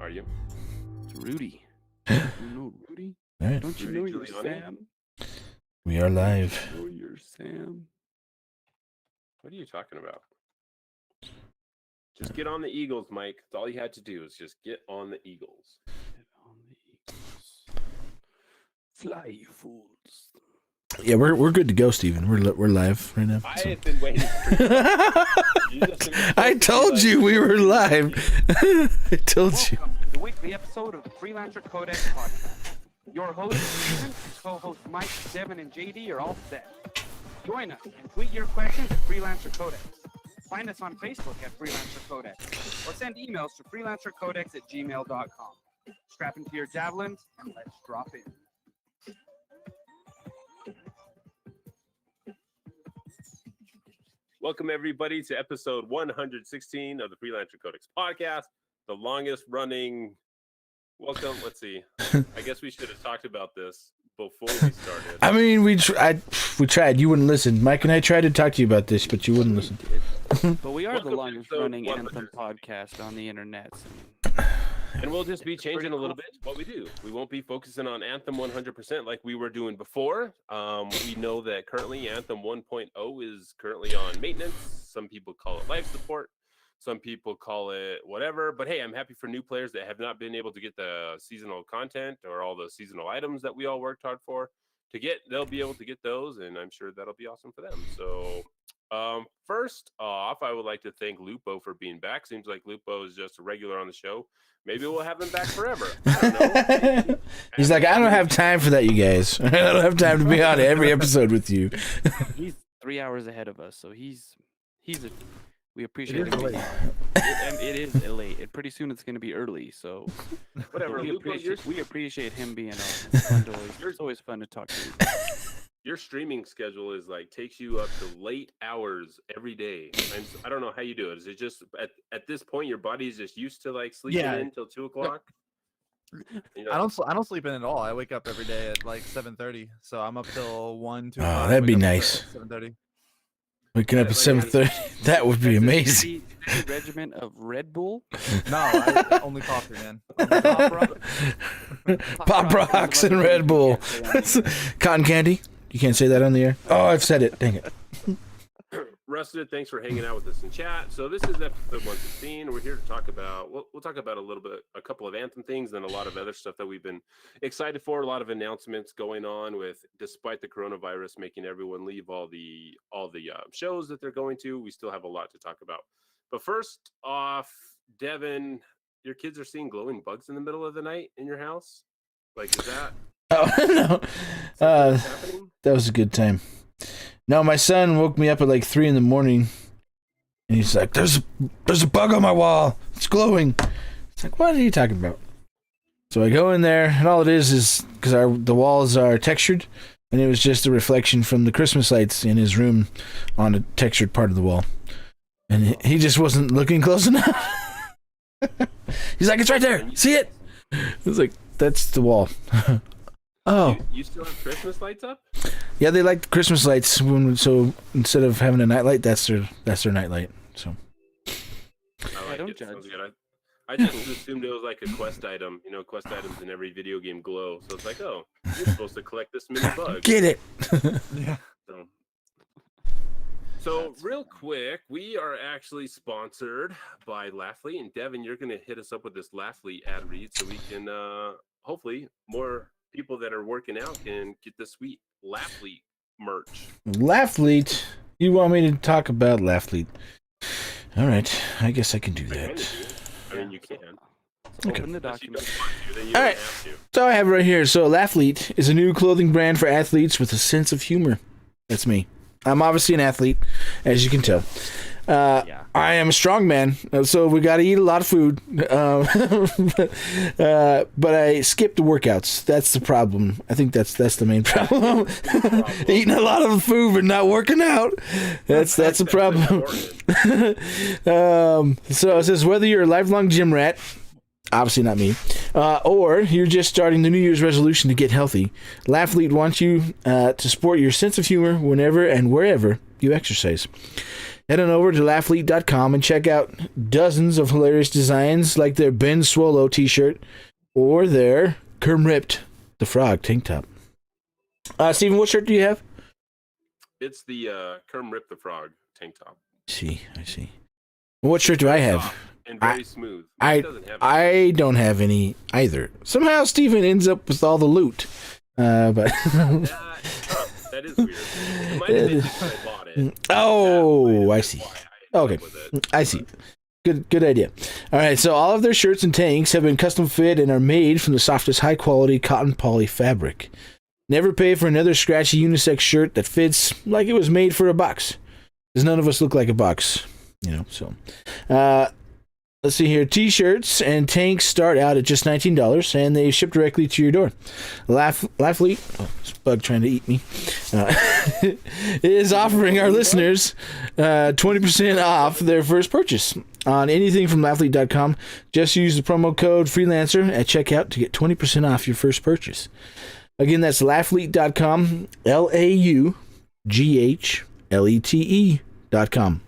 Are you? It's Rudy. You know Rudy? All right. Don't you Rudy know you're Giuliani? Sam? We are live. You know you're Sam. What are you talking about? Just get on the Eagles, Mike. That's all you had to do is just get on the Eagles. Get on the Eagles. Fly, you fools. Yeah, we're good to go, Steven. We're live right now. I so. have been waiting for you. I told you we were live. I told you. Welcome to the weekly episode of the Freelancer Codex podcast. Your host, Steven, co-host Mike, Devin, and JD are all set. Join us and tweet your questions at Freelancer Codex. Find us on Facebook at Freelancer Codex, or send emails to freelancercodex@gmail.com. Strap into your javelins and let's drop in. Welcome, everybody, to episode 116 of the Freelancer Codex podcast, the longest running. Welcome. Let's see. I guess we should have talked about this before we started. I mean, we tried. You wouldn't listen. Mike and I tried to talk to you about this, but you wouldn't listen. But we are Welcome the to longest episode running 116. Anthem podcast on the internet. And we'll just be changing a little bit what we do. We won't be focusing on Anthem 100% like we were doing before. We know that currently Anthem 1.0 is currently on maintenance. Some people call it life support. Some people call it whatever. But hey, I'm happy for new players that have not been able to get the seasonal content or all the seasonal items that we all worked hard for to get. They'll be able to get those, and I'm sure that'll be awesome for them. So first off, I would like to thank Lupo for being back. Seems like Lupo is just a regular on the show. Maybe we'll have him back forever. I don't know. He's like, I don't have time for that, you guys. I don't have time to be on every episode with you. He's 3 hours ahead of us, so we appreciate is him. late. It is late. And pretty soon it's going to be early, so Whatever. Lupo, we appreciate him being on. It's always fun to talk to you. your streaming schedule is like takes you up to late hours every day. I don't know how you do it. Is it just at this point your body is just used to like sleeping Yeah. in till 2 o'clock? I don't sleep in at all. I wake up every day at like 7:30, so I'm up till 1, 2. Oh, that'd be nice. 7:30. Waking up at 7:30. That would be amazing. A regiment of Red Bull. No, only coffee, man. Only coffee. Pop rocks and Red Bull. Cotton candy. You can't say that on the air. Oh, I've said it. Dang it. Rusted, thanks for hanging out with us in chat. So this is episode 116. We're here to talk about, we'll talk about a couple of Anthem things and a lot of other stuff that we've been excited for. A lot of announcements going on with, despite the coronavirus making everyone leave all the shows that they're going to, we still have a lot to talk about. But first off, Devin, your kids are seeing glowing bugs in the middle of the night in your house? Like, is that Oh, no. happening? That was a good time. No, my son woke me up at like 3 a.m. and he's like, there's a bug on my wall. It's glowing. It's like, what are you talking about? So I go in there, and all it is because the walls are textured, and it was just a reflection from the Christmas lights in his room on a textured part of the wall. And he just wasn't looking close enough. He's like, it's right there. See it? I was like, that's the wall. Oh. You still have Christmas lights up? Yeah, they like Christmas lights. So instead of having a nightlight, that's their nightlight. So I like don't it. judge. Sounds good. I just assumed it was like a quest item. You know, quest items in every video game glow. So it's like, oh, you're supposed to collect this mini bug. get it. Yeah. So real quick, we are actually sponsored by Laughly, and Devin, you're going to hit us up with this Laughly ad read so we can hopefully more people that are working out can get the sweet Laughly merch. Laughleet. You want me to talk about Laughleet? All right, I guess I can do I that. mean, you can. Open the Unless you document. don't want to, then you All don't right. have to. So I have it right here. So Laughleet is a new clothing brand for athletes with a sense of humor. That's me. I'm obviously an athlete, as you can tell. Yeah. I am a strong man, so we got to eat a lot of food. But I skip the workouts. That's the problem. I think that's the main problem. Eating a lot of food but not working out. That's a problem. So it says whether you're a lifelong gym rat, obviously not me, or you're just starting the New Year's resolution to get healthy, Laughleet wants you to sport your sense of humor whenever and wherever you exercise. Head on over to laughleet.com and check out dozens of hilarious designs like their Ben Swallow t-shirt or their Kerm Ripped the Frog tank top. Steven, what shirt do you have? It's the Kerm Rip the Frog tank top. I see. What shirt do I have? Soft and very smooth. I don't have any either. Somehow Steven ends up with all the loot. But that is weird. It might have been because I bought it. Oh, I see. Okay, I see. Good idea. All right, so all of their shirts and tanks have been custom fit and are made from the softest high quality cotton poly fabric. Never pay for another scratchy unisex shirt that fits like it was made for a box. Because none of us look like a box, so. Let's see here. T-shirts and tanks start out at just $19, and they ship directly to your door. Laughleet, this bug trying to eat me, is offering our listeners 20% off their first purchase on anything from laughleet.com. Just use the promo code Freelancer at checkout to get 20% off your first purchase. Again, that's laughleet.com, LAUGHLETE.com,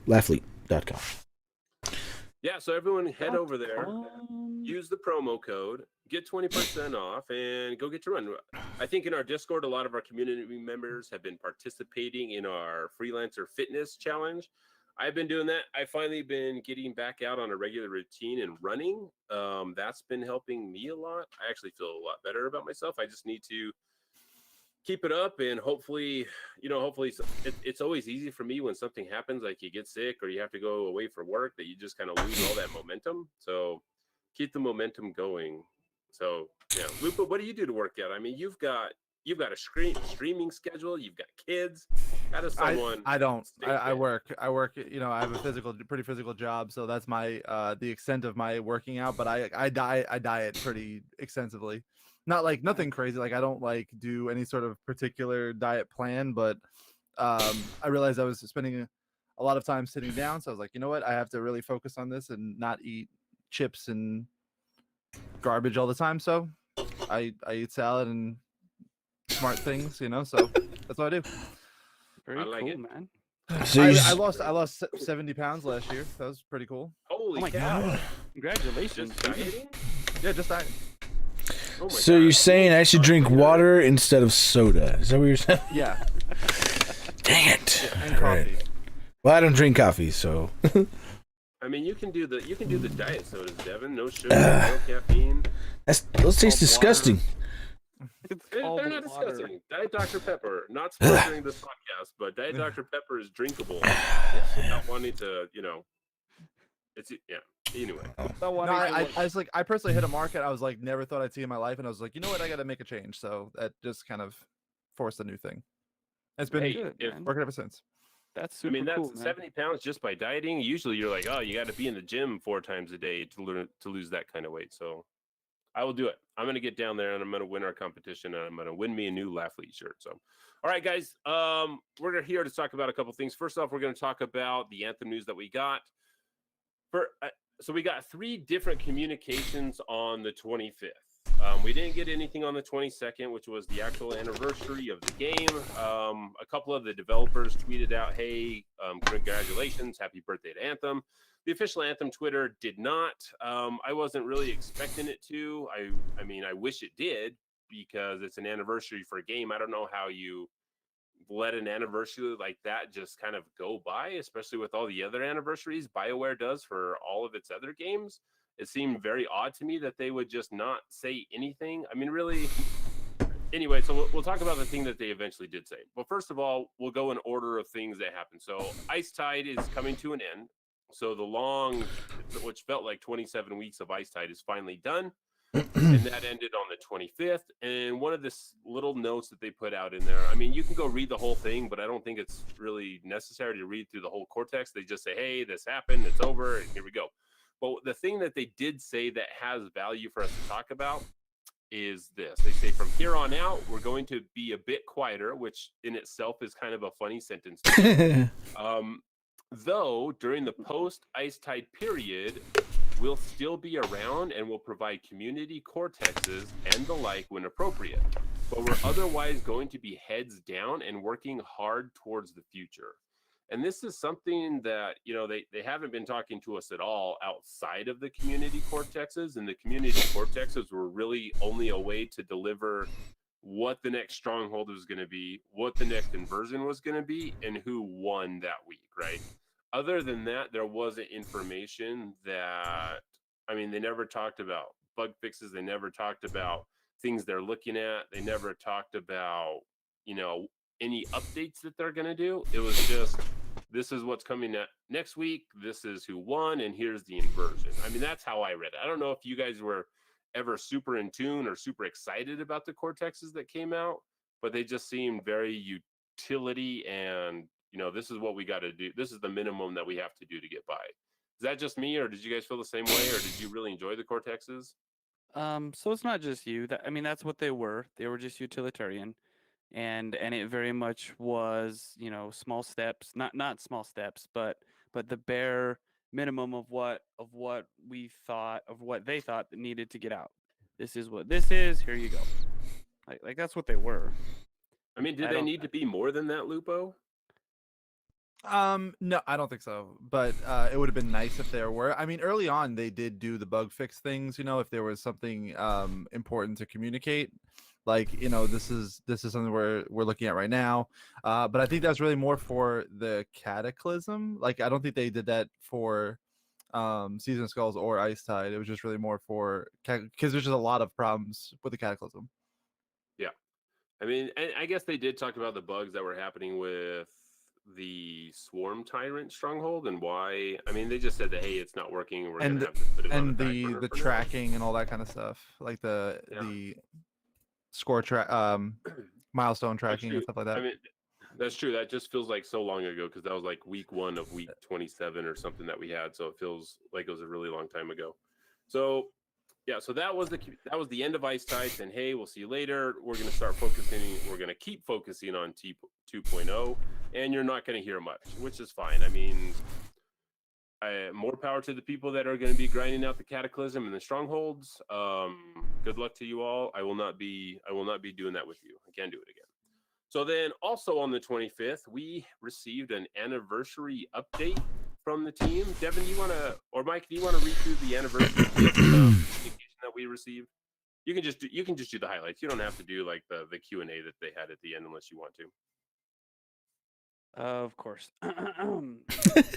laughleet.com. Yeah, so everyone head over there, use the promo code, get 20% off, and go get your run. I think in our Discord, a lot of our community members have been participating in our Freelancer Fitness Challenge. I've been doing that. I've finally been getting back out on a regular routine and running. That's been helping me a lot. I actually feel a lot better about myself. I just need to keep it up, and hopefully it's always easy for me when something happens, like you get sick or you have to go away for work, that you just kind of lose all that momentum. So keep the momentum going. So yeah, Lupa, what do you do to work out? I mean, you've got a streaming schedule, you've got kids. How does someone? I don't. I work. I have a pretty physical job, so that's my the extent of my working out. But I diet pretty extensively. Not like nothing crazy. Like I don't like do any sort of particular diet plan, but I realized I was spending a lot of time sitting down. So I was like, you know what? I have to really focus on this and not eat chips and garbage all the time. So I eat salad and smart things, so that's what I do. Very cool, man. So I lost 70 pounds last year. That was pretty cool. Holy cow! God. Congratulations. Just dieting? Yeah, just dieting. Oh so God. you're saying I should drink water instead of soda? Is that what you're saying? Yeah. Dang it! And coffee. Right. Well, I don't drink coffee, so. I mean, you can do the diet sodas, Devin. No sugar, no caffeine. Those taste disgusting. They're not disgusting. Diet Dr. Pepper, not sponsoring this podcast, but Diet Dr. Pepper is drinkable. Not wanting to, it's Anyway, No, I was like, I personally hit a market I was like never thought I'd see in my life, and I was like, you know what, I got to make a change. So that just kind of forced a new thing. It's been working ever since. That's super cool, that's 70 pounds just by dieting. Usually, you're like, oh, you got to be in the gym 4 times a day to lose that kind of weight. So I will do it. I'm going to get down there and I'm going to win our competition, and I'm going to win me a new Laughleet shirt. So, all right, guys, we're here to talk about a couple things. First off, we're going to talk about the Anthem news that we got. So we got 3 different communications on the 25th. We didn't get anything on the 22nd, which was the actual anniversary of the game. A couple of the developers tweeted out, hey, congratulations, happy birthday to Anthem. The official Anthem Twitter did not. I wasn't really expecting it to. I mean, I wish it did, because it's an anniversary for a game. I don't know how you let an anniversary like that just kind of go by, especially with all the other anniversaries BioWare does for all of its other games. It seemed very odd to me that they would just not say anything. I mean, really. Anyway, so we'll talk about the thing that they eventually did say. But first of all, we'll go in order of things that happened. So Ice Tide is coming to an end. So the long, which felt like 27 weeks of Ice Tide, is finally done. And that ended on the 25th. And one of the little notes that they put out in there, I mean, you can go read the whole thing, but I don't think it's really necessary to read through the whole Cortex. They just say, hey, this happened, it's over, and here we go. But the thing that they did say that has value for us to talk about is this. They say, from here on out, we're going to be a bit quieter, which in itself is kind of a funny sentence. Though during the post-Ice Tide period, we'll still be around and will provide community cortexes and the like when appropriate. But we're otherwise going to be heads down and working hard towards the future. And this is something that, you know, they haven't been talking to us at all outside of the community cortexes, and the community cortexes were really only a way to deliver what the next stronghold was going to be, what the next inversion was going to be, and who won that week, right? Other than that, there wasn't information that, I mean, they never talked about bug fixes. They never talked about things they're looking at. They never talked about, you know, any updates that they're going to do. It was just, this is what's coming next week. This is who won, and here's the inversion. I mean, that's how I read it. I don't know if you guys were ever super in tune or super excited about the cortexes that came out, but they just seemed very utility and, you know, this is what we got to do. This is the minimum that we have to do to get by. Is that just me, or did you guys feel the same way, or did you really enjoy the cortexes? So it's not just you. I mean, that's what they were. They were just utilitarian, and it very much was, you know, small steps, not small steps, but the bare minimum of what we thought, of what they thought that needed to get out. This is what this is. Here you go. Like that's what they were. I mean, did they need to be more than that, Lupo? No, I don't think so. But it would have been nice if there were. I mean, early on they did do the bug fix things, you know, if there was something important to communicate. Like, you know, this is something we're looking at right now. But I think that's really more for the Cataclysm. Like, I don't think they did that for Season of Skulls or Ice Tide. It was just really more for, because there's just a lot of problems with the Cataclysm. Yeah. I mean, I guess they did talk about the bugs that were happening with the Swarm Tyrant stronghold and why. I mean, they just said that, hey, it's not working, and we're going to have to put it on the tracking and all that kind of stuff, like the score track, milestone tracking and stuff like that. I mean, that's true. That just feels like so long ago, because that was like week 1 of week 27 or something that we had. So it feels like it was a really long time ago. So yeah, so that was the end of Ice Tides, and hey, we'll see you later. We're going to start focusing. We're going to keep focusing on T 2.0, and you're not going to hear much, which is fine. I mean, more power to the people that are going to be grinding out the Cataclysm and the strongholds. Good luck to you all. I will not be doing that with you. I can't do it again. So then, also on the 25th, we received an anniversary update from the team. Devin, or Mike, do you want to read through the anniversary communication that we received? You can just do the highlights. You don't have to do like the Q&A that they had at the end unless you want to. Of course.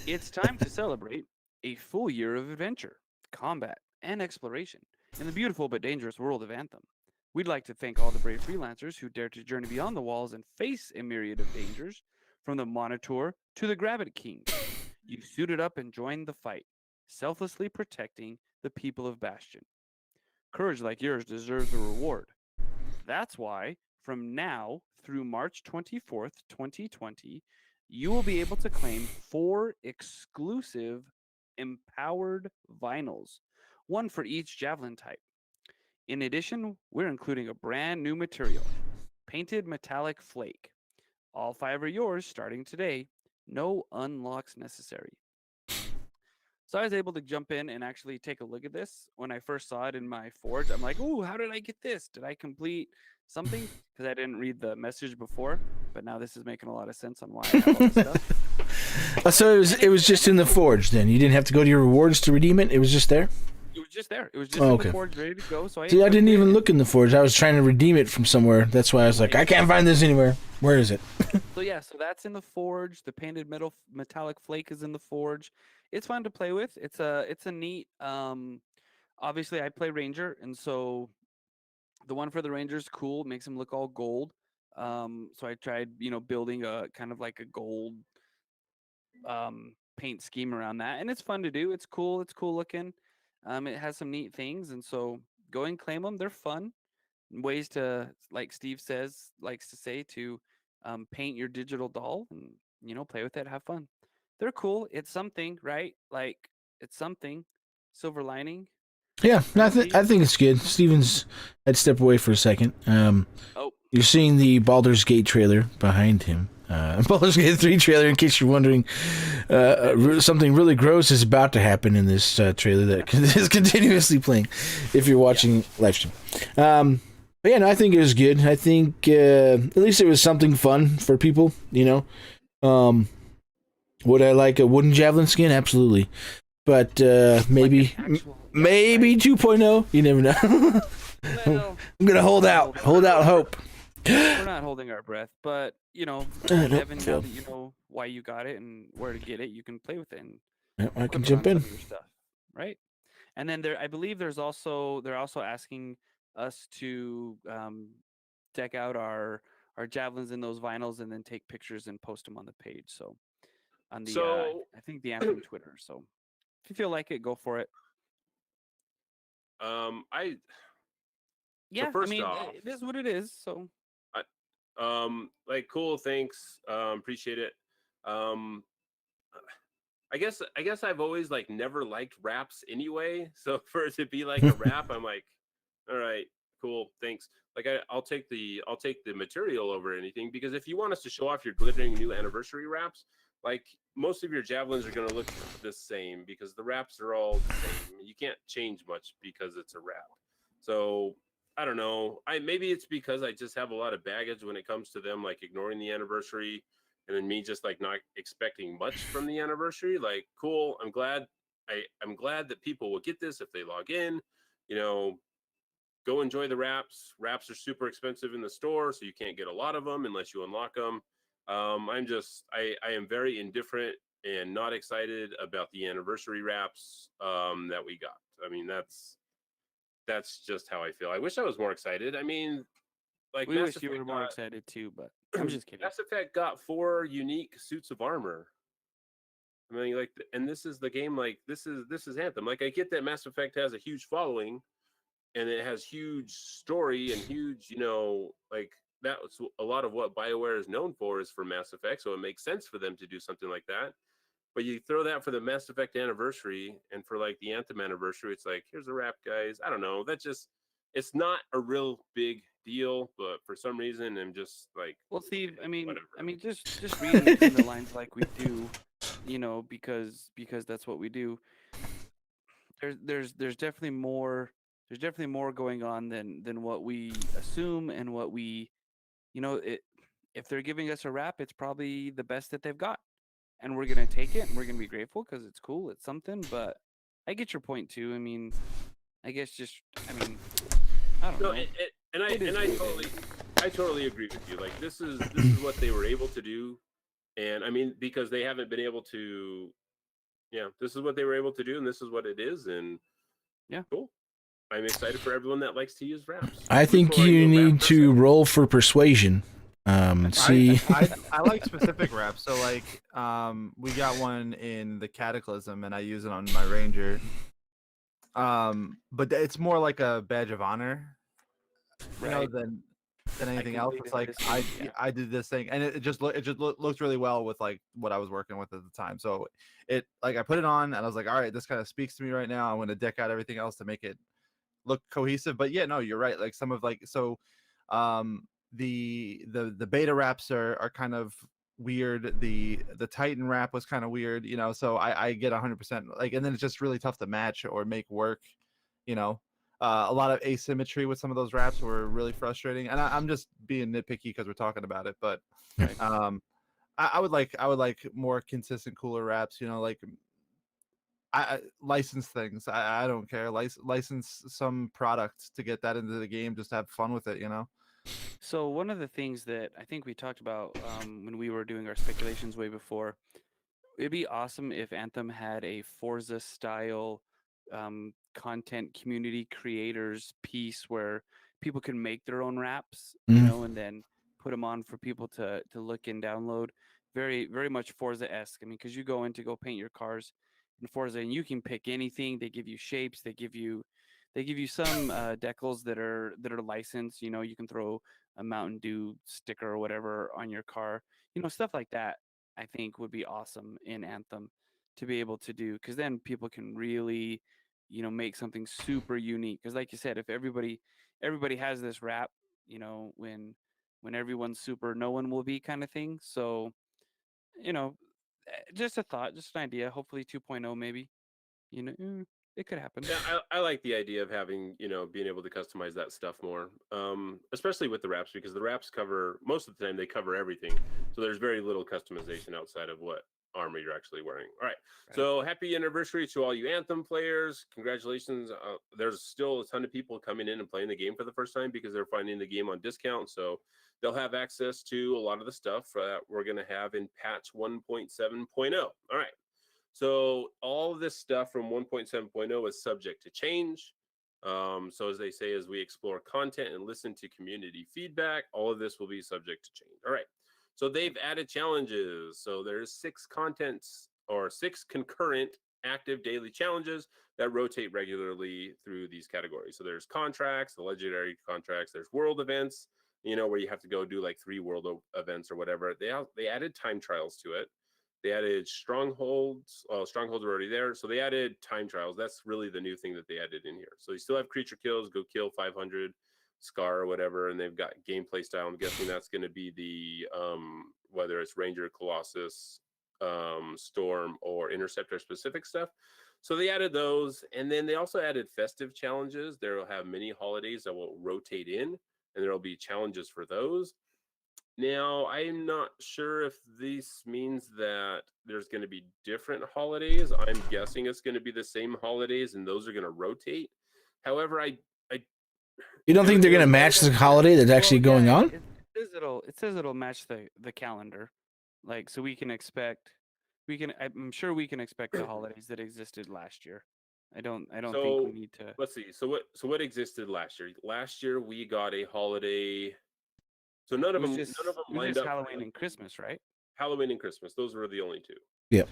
It's time to celebrate a full year of adventure, combat, and exploration in the beautiful but dangerous world of Anthem. We'd like to thank all the brave freelancers who dare to journey beyond the walls and face a myriad of dangers, from the Monitor to the Gravity King. You suited up and joined the fight, selflessly protecting the people of Bastion. Courage like yours deserves a reward. That's why, from now through March 24th, 2020, you will be able to claim 4 exclusive empowered vinyls, 1 for each javelin type. In addition, we're including a brand new material, painted metallic flake. All 5 are yours starting today. No unlocks necessary. So I was able to jump in and actually take a look at this. When I first saw it in my forge, I'm like, ooh, how did I get this? Did I complete something? Because I didn't read the message before, but now this is making a lot of sense on why I have all this stuff. So it was just in the forge then? You didn't have to go to your rewards to redeem it? It was just there? It was just there. It was just in the forge ready to go. So I didn't even look in the forge. I was trying to redeem it from somewhere. That's why I was like, I can't find this anywhere. Where is it? So yeah, so that's in the forge. The painted metallic flake is in the forge. It's fun to play with. It's a neat. Obviously, I play Ranger, and so the one for the Ranger is cool. It makes him look all gold. So I tried, building a kind of like a gold paint scheme around that, and it's fun to do. It's cool. It's cool looking. It has some neat things, and so go and claim them. They're fun ways to, like Steve likes to say, to paint your digital doll and play with it, have fun. They're cool. It's something, right? Like, it's something. Silver lining. Yeah, I think it's good. Steven's had to step away for a second. You're seeing the Baldur's Gate trailer behind him. Baldur's Gate 3 trailer, in case you're wondering. Something really gross is about to happen in this trailer that is continuously playing if you're watching live stream. But yeah, no, I think it was good. I think at least it was something fun for people, Would I like a wooden javelin skin? Absolutely. But maybe maybe 2.0. You never know. Well, I'm gonna hold out hope. we're not holding our breath, but you know, Nope, Evan, now failed. that you know why you got it and where to get it, you can play with it and Yep, I can equip it jump on in. some of your stuff, right? And then I believe they're also asking us to deck out our javelins in those vinyls and then take pictures and post them on the page. So on the So I think the Anthem Twitter. So if you feel like it, go for it. I Yeah, I first mean, off, it is what it is. So like cool, thanks. Appreciate it. Um I guess I've always like never liked raps anyway. So for it to be like a rap, I'm like, all right, cool, thanks. Like I'll take the material over anything, because if you want us to show off your glittering new anniversary wraps, like most of your javelins are gonna look the same because the wraps are all the same. You can't change much because it's a wrap. So I don't know. Maybe it's because I just have a lot of baggage when it comes to them, like ignoring the anniversary, and then me just like not expecting much from the anniversary. Like, cool, I'm glad that people will get this if they log in. You know, go enjoy the wraps. Wraps are super expensive in the store, so you can't get a lot of them unless you unlock them. I am very indifferent and not excited about the anniversary wraps that we got. I mean, that's just how I feel. I wish I was more excited. I mean, like we Mass wish you were Effect more got excited too, but I'm just kidding. Mass Effect got 4 unique suits of armor. I mean, like, and this is the game. Like, this is Anthem. Like, I get that Mass Effect has a huge following, and it has huge story and huge, like that's a lot of what BioWare is known for, is for Mass Effect. So it makes sense for them to do something like that. But you throw that for the Mass Effect anniversary and for like the Anthem anniversary, it's like, here's a wrap, guys. I don't know. That just, it's not a real big deal, but for some reason, I'm just like, Well, Steve, whatever. just reading between the lines like we do, because that's what we do. There's definitely more. There's definitely more going on than what we assume and what we, it. If they're giving us a wrap, it's probably the best that they've got, and we're gonna take it and we're gonna be grateful because it's cool. It's something. But I get your point too. I mean, I guess I don't No, know. and It is what it is. I totally agree with you. Like, this is what they were able to do, and I mean, because they haven't been able to. Yeah, this is what they were able to do, and this is what it is, and Yeah. cool. I'm excited for everyone that likes to use wraps. I think you need to roll for persuasion. See. I like specific wraps. So like we got one in the Cataclysm and I use it on my Ranger. But it's more like a badge of honor, Right. than anything else. It's completely like understand, yeah. I did this thing, and it just looked really well with like what I was working with at the time. So it, like, I put it on and I was like, all right, this kind of speaks to me right now. I'm going to deck out everything else to make it look cohesive. But yeah, no, you're right. Like some of like, so the beta wraps are kind of weird. The Titan wrap was kind of weird, so I get 100%, like, and then it's just really tough to match or make work, you know. A lot of asymmetry with some of those wraps were really frustrating, and I'm just being nitpicky because we're talking about it. But Right. I would like more consistent, cooler wraps. Like I license things. I don't care. License some product to get that into the game. Just have fun with it. So one of the things that I think we talked about when we were doing our speculations way before, it'd be awesome if Anthem had a Forza style content community creators piece where people can make their own wraps, and then put them on for people to look and download. Very, very much Forza-esque. I mean, because you go in to go paint your cars in Forza and you can pick anything. They give you shapes. They give you some decals that are licensed. You can throw a Mountain Dew sticker or whatever on your car. Stuff like that. I think would be awesome in Anthem to be able to do, because then people can really, make something super unique. Because like you said, if everybody has this wrap, when everyone's super, no one will be, kind of thing. So, just a thought, just an idea. Hopefully 2.0 maybe. It could happen. Yeah, I like the idea of having, being able to customize that stuff more, especially with the wraps, because the wraps cover, most of the time they cover everything. So there's very little customization outside of what armor you're actually wearing. All right. So happy anniversary to all you Anthem players. Congratulations. There's still a ton of people coming in and playing the game for the first time because they're finding the game on discount. So they'll have access to a lot of the stuff that we're going to have in patch 1.7.0. All right. So all of this stuff from 1.7.0 is subject to change. So as they say, as we explore content and listen to community feedback, all of this will be subject to change. All right. So they've added challenges. So there's 6 concurrent active daily challenges that rotate regularly through these categories. So there's contracts, the legendary contracts, there's world events, where you have to go do like 3 world events or whatever. They added time trials to it. They added strongholds. Well, strongholds are already there. So they added time trials. That's really the new thing that they added in here. So you still have creature kills, go kill 500 Scar or whatever, and they've got gameplay style. I'm guessing that's going to be the whether it's Ranger, Colossus, Storm, or Interceptor specific stuff. So they added those, and then they also added festive challenges. They'll have mini holidays that will rotate in, and there'll be challenges for those. Now, I'm not sure if this means that there's going to be different holidays. I'm guessing it's going to be the same holidays, and those are going to rotate. However, You don't think they're going to match the holiday that's actually going on? It says it'll match the calendar, like so we can expect. I'm sure we can expect the holidays that existed last year. I don't think we need to. Let's see. So what existed last year? Last year we got a holiday. So none of them lined up. Halloween and Christmas, right? Halloween and Christmas. Those were the only 2.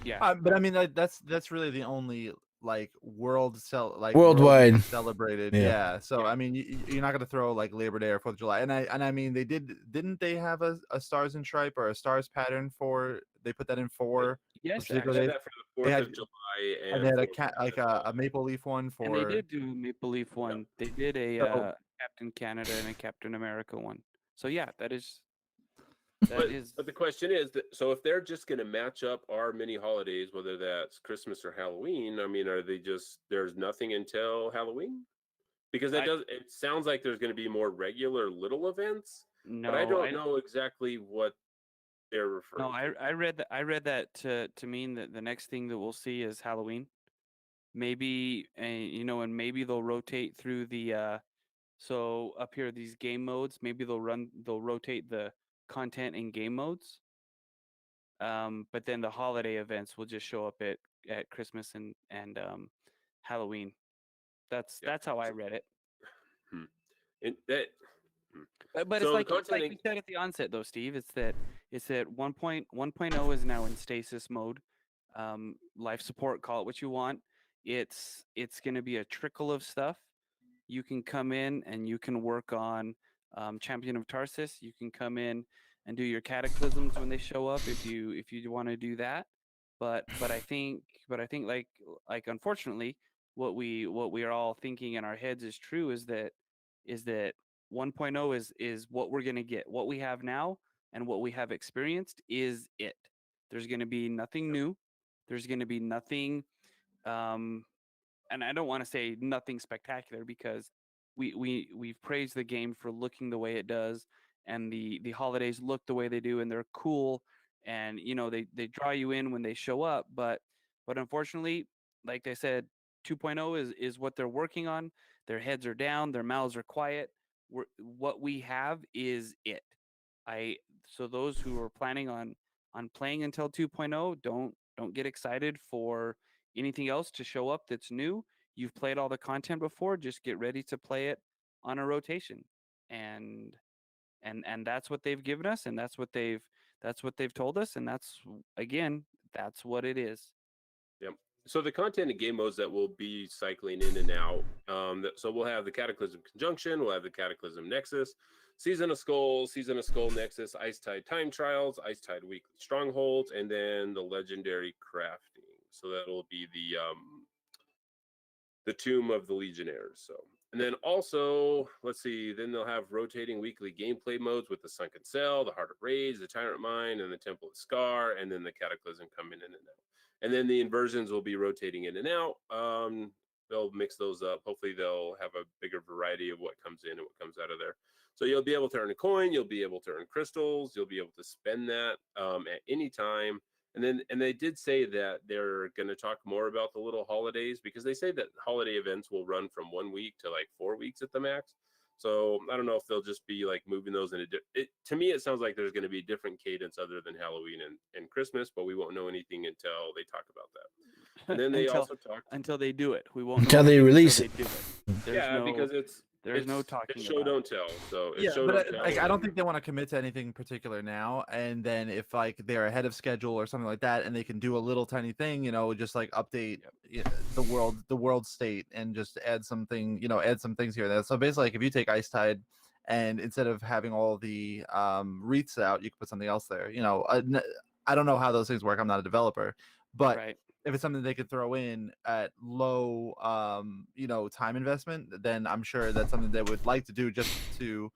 Yeah. But I mean, that's really the only like worldwide Worldwide. celebrated. Yeah. Yeah. So I mean, you're not gonna throw like Labor Day or 4th of July, and I mean they didn't they have a Stars and Stripe or a Stars pattern for they put that in for Yes, They actually. did that for the 4th They had- of July, and they had a 4th of a Maple Leaf one for And they did do Maple Leaf one. They did a So- Captain Canada and a Captain America one. So yeah, that is. But the question is that so if they're just going to match up our mini holidays, whether that's Christmas or Halloween, I mean, are they just there's nothing until Halloween? Because it sounds like there's going to be more regular little events, No, but I don't know exactly what they're referring. No, I read that to mean that the next thing that we'll see is Halloween. Maybe and maybe they'll rotate through the so up here these game modes. Maybe they'll rotate the content in game modes. But then the holiday events will just show up at Christmas and Halloween. That's how I read it. But So it's like we said at the onset, though, Steve. It's that 1.0 is now in stasis mode. Life support, call it what you want. It's going to be a trickle of stuff. You can come in and you can work on Champion of Tarsus. You can come in and do your cataclysms when they show up if you want to do that. But I think like unfortunately what we are all thinking in our heads is true is that 1.0 is what we're going to get. What we have now and what we have experienced is it. There's going to be nothing new. There's going to be nothing and I don't want to say nothing spectacular because we've praised the game for looking the way it does and the holidays look the way they do and they're cool and they draw you in when they show up but unfortunately like they said 2.0 is what they're working on. Their heads are down, their mouths are quiet. What we have is it. So those who are planning on playing until 2.0 don't get excited for anything else to show up that's new. You've played all the content before, just get ready to play it on a rotation. And that's what they've given us and that's what they've told us and that's what it is. Yep. So the content and game modes that will be cycling in and out. So we'll have the Cataclysm Conjunction, we'll have the Cataclysm Nexus, Season of Skull Nexus, Ice Tide Time Trials, Ice Tide Weekly Strongholds, and then the Legendary Crafting. So that'll be the Tomb of the Legionnaires. So, and then also, let's see, then they'll have rotating weekly gameplay modes with the Sunken Cell, the Heart of Rage, the Tyrant Mine, and the Temple of Scar, and then the Cataclysm come in and out. And then the inversions will be rotating in and out. They'll mix those up. Hopefully they'll have a bigger variety of what comes in and what comes out of there. So you'll be able to earn a coin, you'll be able to earn crystals, you'll be able to spend that at any time. And they did say that they're going to talk more about the little holidays, because they say that holiday events will run from 1 week to like 4 weeks at the max. So I don't know if they'll just be like moving those in to me, it sounds like there's going to be different cadence other than Halloween and Christmas, but we won't know anything until they talk about that. And then they also talked until they do it. We won't Until know they anything release until they do it. There's because there's no it's talking show about don't tell. So it's Yeah, show but don't tell. like I don't think they want to commit to anything particular now. And then if like they're ahead of schedule or something like that, and they can do a little tiny thing, just like update the world state, and just add something, add some things here and there. So basically, like if you take Ice Tide, and instead of having all the wreaths out, you can put something else there. I don't know how those things work. I'm not a developer, but right. if it's something they could throw in at low time investment, then I'm sure that's something they would like to do, just to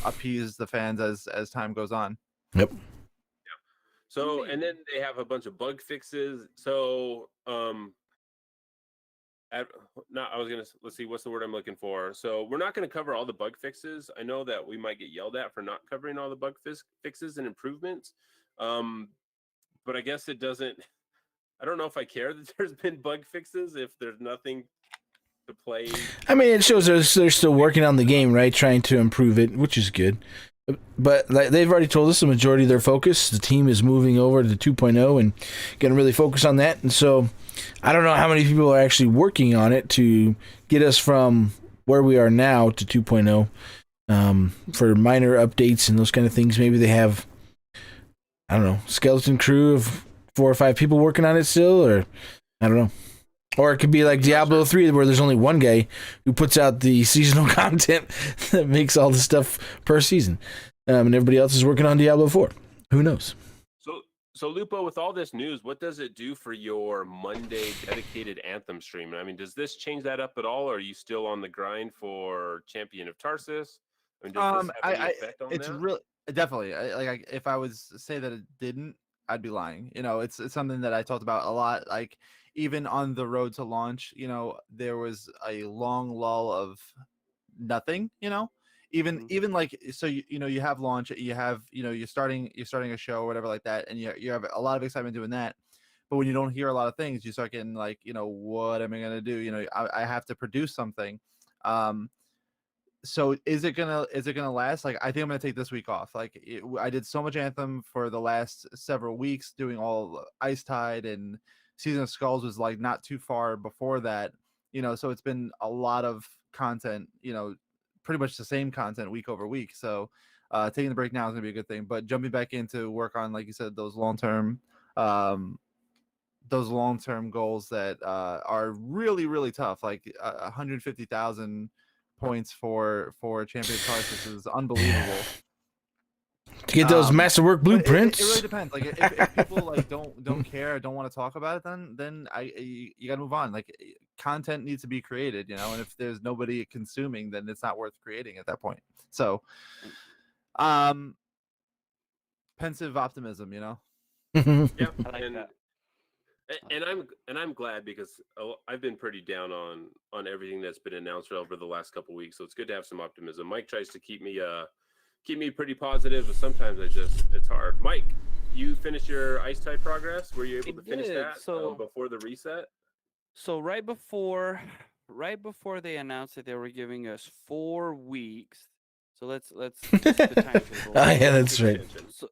appease the fans as time goes on. Yep. So, and then they have a bunch of bug fixes. So let's see, what's the word I'm looking for? So we're not going to cover all the bug fixes. I know that we might get yelled at for not covering all the bug fixes and improvements, but I guess it doesn't. I don't know if I care that there's been bug fixes if there's nothing to play. I mean, it shows they're still working on the game, right? Trying to improve it, which is good. But like, they've already told us the majority of their focus, the team is moving over to 2.0 and going to really focus on that. And so I don't know how many people are actually working on it to get us from where we are now to 2.0 for minor updates and those kind of things. Maybe they have, I don't know, skeleton crew of 4 or 5 people working on it still, or I don't know. Or it could be like Diablo 3, where there's only one guy who puts out the seasonal content that makes all the stuff per season, and everybody else is working on Diablo 4. Who knows? So Lupo, with all this news, what does it do for your Monday dedicated Anthem stream? I mean, does this change that up at all, or are you still on the grind for Champion of Tarsus? I mean, does this have any effect on it's that? really definitely if I was to say that it didn't, I'd be lying. It's something that I talked about a lot. Like even on the road to launch, there was a long lull of nothing. Even like, so you have launch, you have you're starting a show or whatever like that, and you have a lot of excitement doing that. But when you don't hear a lot of things, you start getting like, what am I gonna do? I have to produce something. So is it gonna last? Like, I think I'm gonna take this week off. Like I did so much Anthem for the last several weeks, doing all Ice Tide, and Season of Skulls was like not too far before that. So it's been a lot of content. Pretty much the same content week over week. So taking the break now is gonna be a good thing. But jumping back into work on, like you said, those long term goals that are really, really tough. Like 150,000 points for Champion Tarsus is unbelievable. To get those masterwork blueprints. It really depends. Like if people like don't care, don't want to talk about it, then you gotta move on. Like content needs to be created, and if there's nobody consuming, then it's not worth creating at that point. So, pensive optimism, Yeah, I like that. And I'm glad, because I've been pretty down on everything that's been announced over the last couple of weeks. So it's good to have some optimism. Mike tries to keep me pretty positive, but sometimes it's hard. Mike, you finished your Ice Tide progress? Were you able to finish that before the reset? So right before they announced that they were giving us 4 weeks. So let's the timetable. Oh yeah, that's right.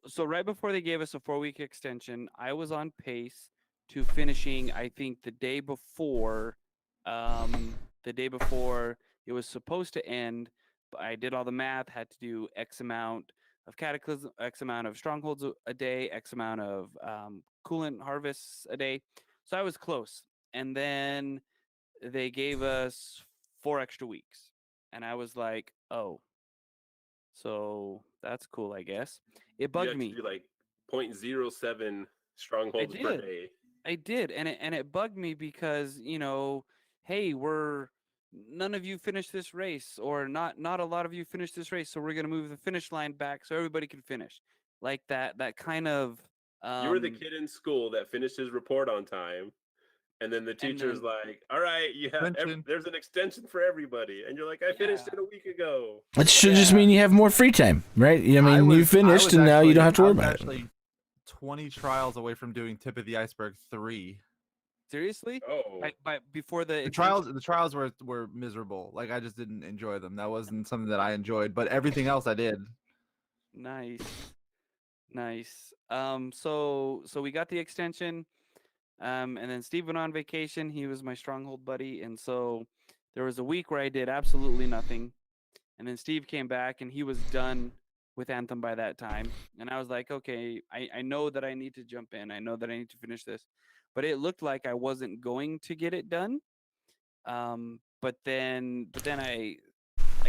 So right before they gave us a 4-week extension, I was on pace to finishing, I think, the day before it was supposed to end. I did all the math, had to do X amount of cataclysm, X amount of strongholds a day, X amount of coolant harvests a day. So I was close. And then they gave us 4 extra weeks. And I was like, oh, so that's cool, I guess. It bugged me. Do like 0.07 strongholds per day. I did. And it bugged me because, hey, none of you finished this race, or not a lot of you finished this race, so we're going to move the finish line back so everybody can finish. Like that kind of you were the kid in school that finished his report on time, and then the teacher's like, all right, there's an extension for everybody, and you're like, I finished it a week ago. It should just mean you have more free time, right? I mean, you finished and now you don't have to worry about it. 20 trials away from doing Tip of the Iceberg 3. Seriously? Oh, Before the The trials were miserable. Like, I just didn't enjoy them. That wasn't something that I enjoyed, but everything else I did. Nice. Nice. So we got the extension. And then Steve went on vacation. He was my stronghold buddy, and so there was a week where I did absolutely nothing. And then Steve came back, and he was done with Anthem by that time. And I was like, okay, I know that I need to jump in. I know that I need to finish this, but it looked like I wasn't going to get it done. But then I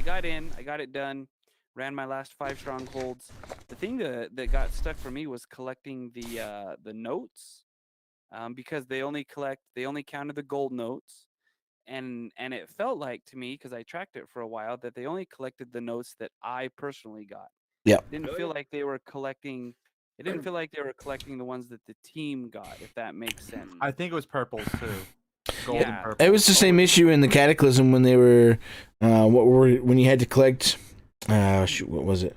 got in, I got it done, ran my last 5 strongholds. The thing that got stuck for me was collecting the notes, because they only counted the gold notes, and it felt like to me, because I tracked it for a while, that they only collected the notes that I personally got. Yeah. It didn't feel like they were collecting. It didn't feel like they were collecting the ones that the team got, if that makes sense. I think it was purples too. Gold and Yeah. purple. It was the same issue in the Cataclysm when they were, when you had to collect, shoot, what was it?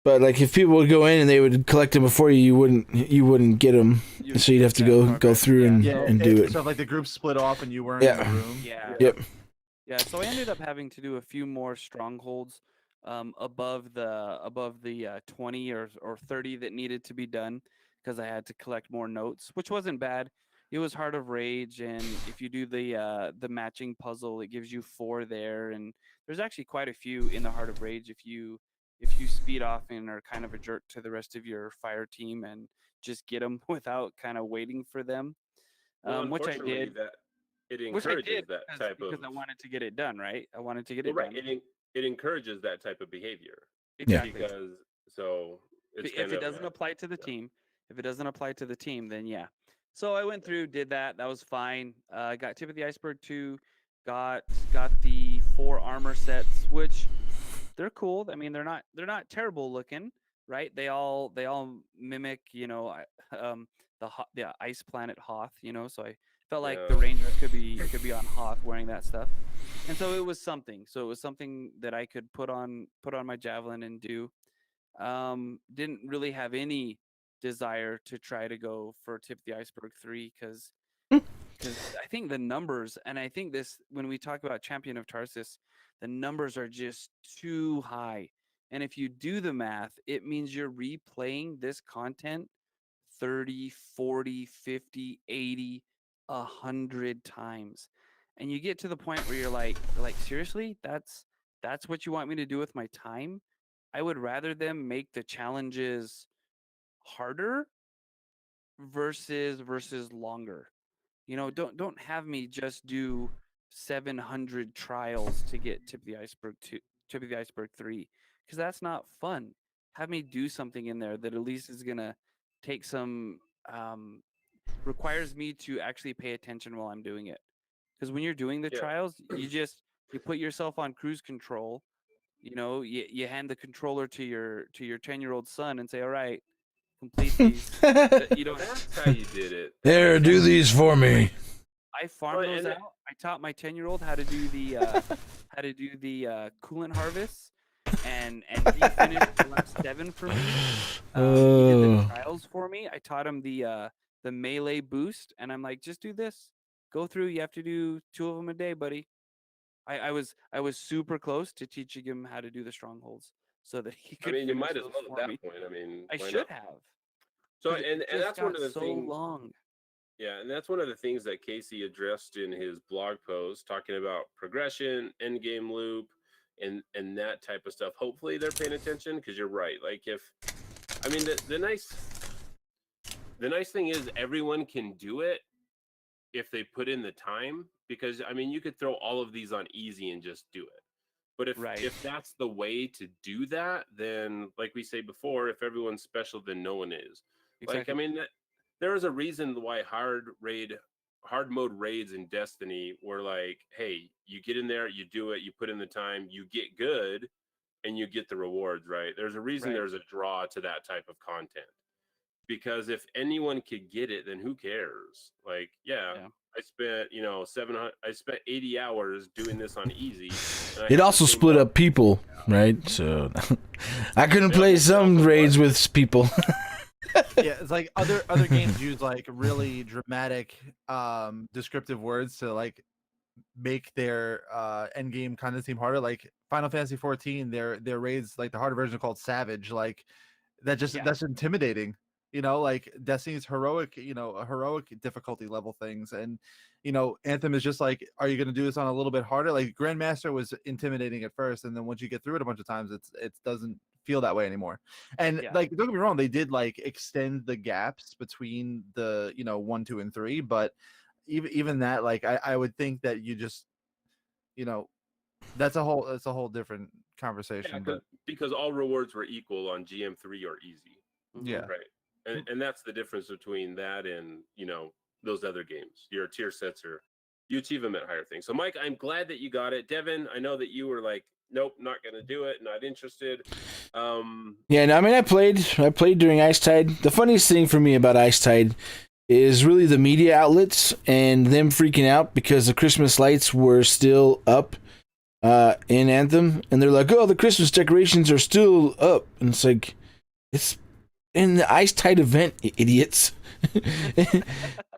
But like, if people would go in and they would collect them before you, you wouldn't get them, so you'd have to go through and do it. So if, like, the group split off and you weren't Yeah. in the room. Yeah. Yep. Yeah. So I ended up having to do a few more strongholds, above the 20 or 30 that needed to be done, because I had to collect more notes, which wasn't bad. It was Heart of Rage, and if you do the matching puzzle, it gives you 4 there, and there's actually quite a few in the Heart of Rage if you speed off and are kind of a jerk to the rest of your fire team and just get them without kind of waiting for them, which I did. It Which I encourages did that type because of. I wanted to get it done, right? I wanted to get Well, it right. done. It encourages that type of behavior. Exactly. Because so it's If it doesn't apply to the team, then yeah. So I went through, did that. That was fine. Got Tip of the Iceberg 2, got the 4 armor sets, which they're cool. I mean, they're not terrible looking, right? They all mimic, the ice planet Hoth, so I felt like the Ranger could be on Hoth wearing that stuff. And so it was something. So it was something that I could put on my javelin and do. Didn't really have any desire to try to go for Tip of the Iceberg 3 because I think the numbers, and I think this, when we talk about Champion of Tarsus, the numbers are just too high. And if you do the math, it means you're replaying this content 30, 40, 50, 80, 100 times. And you get to the point where you're like, seriously, that's what you want me to do with my time? I would rather them make the challenges harder versus longer. Don't have me just do 700 trials to get Tip of the Iceberg 3, because that's not fun. Have me do something in there that at least is gonna take some, requires me to actually pay attention while I'm doing it. Because when you're doing the trials, you put yourself on cruise control. You hand the controller to your 10-year-old son and say, all right, complete these. That's how you did it. There, do these for me. I farmed those out. I taught my 10-year-old how to do the coolant harvest, and he finished the last 7 for me. He did the trials for me. I taught him the melee boost, and I'm like, just do this. Go through. You have to do 2 of them a day, buddy. I was super close to teaching him how to do the strongholds so that he could. I mean, you might as those well for at me. that point. I mean, I why should not? have. So 'Cause it and just that's one of got the so things. long. Yeah, and that's one of the things that Casey addressed in his blog post, talking about progression, end game loop, and that type of stuff. Hopefully, they're paying attention, because you're right. Like, the nice thing is everyone can do it if they put in the time. Because you could throw all of these on easy and just do it. But if that's the way to do that, then, like we say before, if everyone's special, then no one is. Exactly. Like, there is a reason why hard mode raids in Destiny were like, hey, you get in there, you do it, you put in the time, you get good, and you get the rewards, right? There's a reason there's a draw to that type of content. Because if anyone could get it, then who cares? Like, I spent, 700. I spent 80 hours doing this on easy. It also split up people, right? So I couldn't play some raids with people. Yeah, it's like other games use like really dramatic descriptive words to like make their end game content seem harder. Like Final Fantasy 14, their raids, like the harder version are called Savage. Like Yeah. that's intimidating. You know, like Destiny's heroic, heroic difficulty level things. And Anthem is just like, are you gonna do this on a little bit harder? Like Grandmaster was intimidating at first, and then once you get through it a bunch of times, it doesn't feel that way anymore. And Yeah. like, don't get me wrong, they did like extend the gaps between the 1, 2, and 3, but even that, like I would think that you just that's a whole different conversation. Yeah, But because all rewards were equal on GM3 or easy. yeah, Right. And that's the difference between that and, those other games. Your tier sets you achieve them at higher things. So, Mike, I'm glad that you got it. Devin, I know that you were like, nope, not going to do it, not interested. Yeah, no, I mean, I played during Icetide. The funniest thing for me about Icetide is really the media outlets and them freaking out because the Christmas lights were still up in Anthem, and they're like, oh, the Christmas decorations are still up, and it's like, it's in the Icetide event, idiots.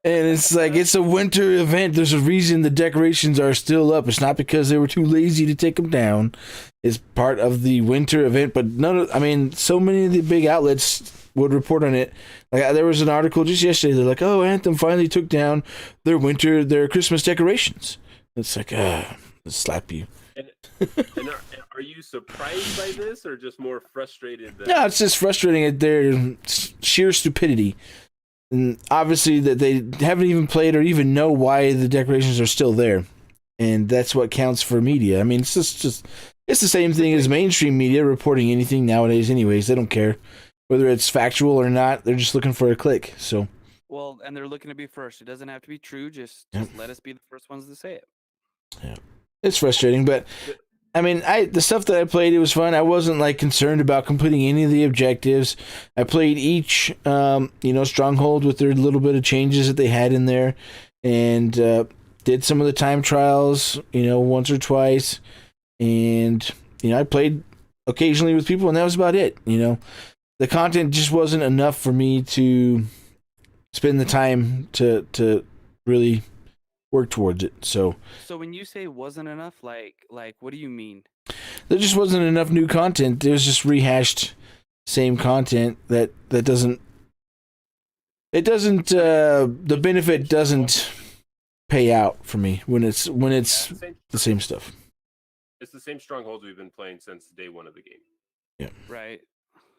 And it's like, it's a winter event. There's a reason the decorations are still up. It's not because they were too lazy to take them down. It's part of the winter event. But so many of the big outlets would report on it. Like, there was an article just yesterday. They're like, oh, Anthem finally took down their Christmas decorations. It's like, slap you. And are you surprised by this or just more frustrated? No, it's just frustrating at their sheer stupidity. And obviously that they haven't even played or even know why the decorations are still there. And that's what counts for media. I mean, it's just it's the same thing as mainstream media reporting anything nowadays anyways. They don't care whether it's factual or not. They're just looking for a click. So, Well, and they're looking to be first. It doesn't have to be true. Just let us be the first ones to say it. Yeah. It's frustrating, but I mean, the stuff that I played, it was fun. I wasn't like concerned about completing any of the objectives. I played each, stronghold with their little bit of changes that they had in there, and did some of the time trials, once or twice, and I played occasionally with people, and that was about it. The content just wasn't enough for me to spend the time to really work towards it. So when you say wasn't enough, like what do you mean? There just wasn't enough new content. There's just rehashed same content that doesn't the benefit doesn't pay out for me when it's the same stuff. It's the same strongholds we've been playing since day one of the game. Yeah. Right.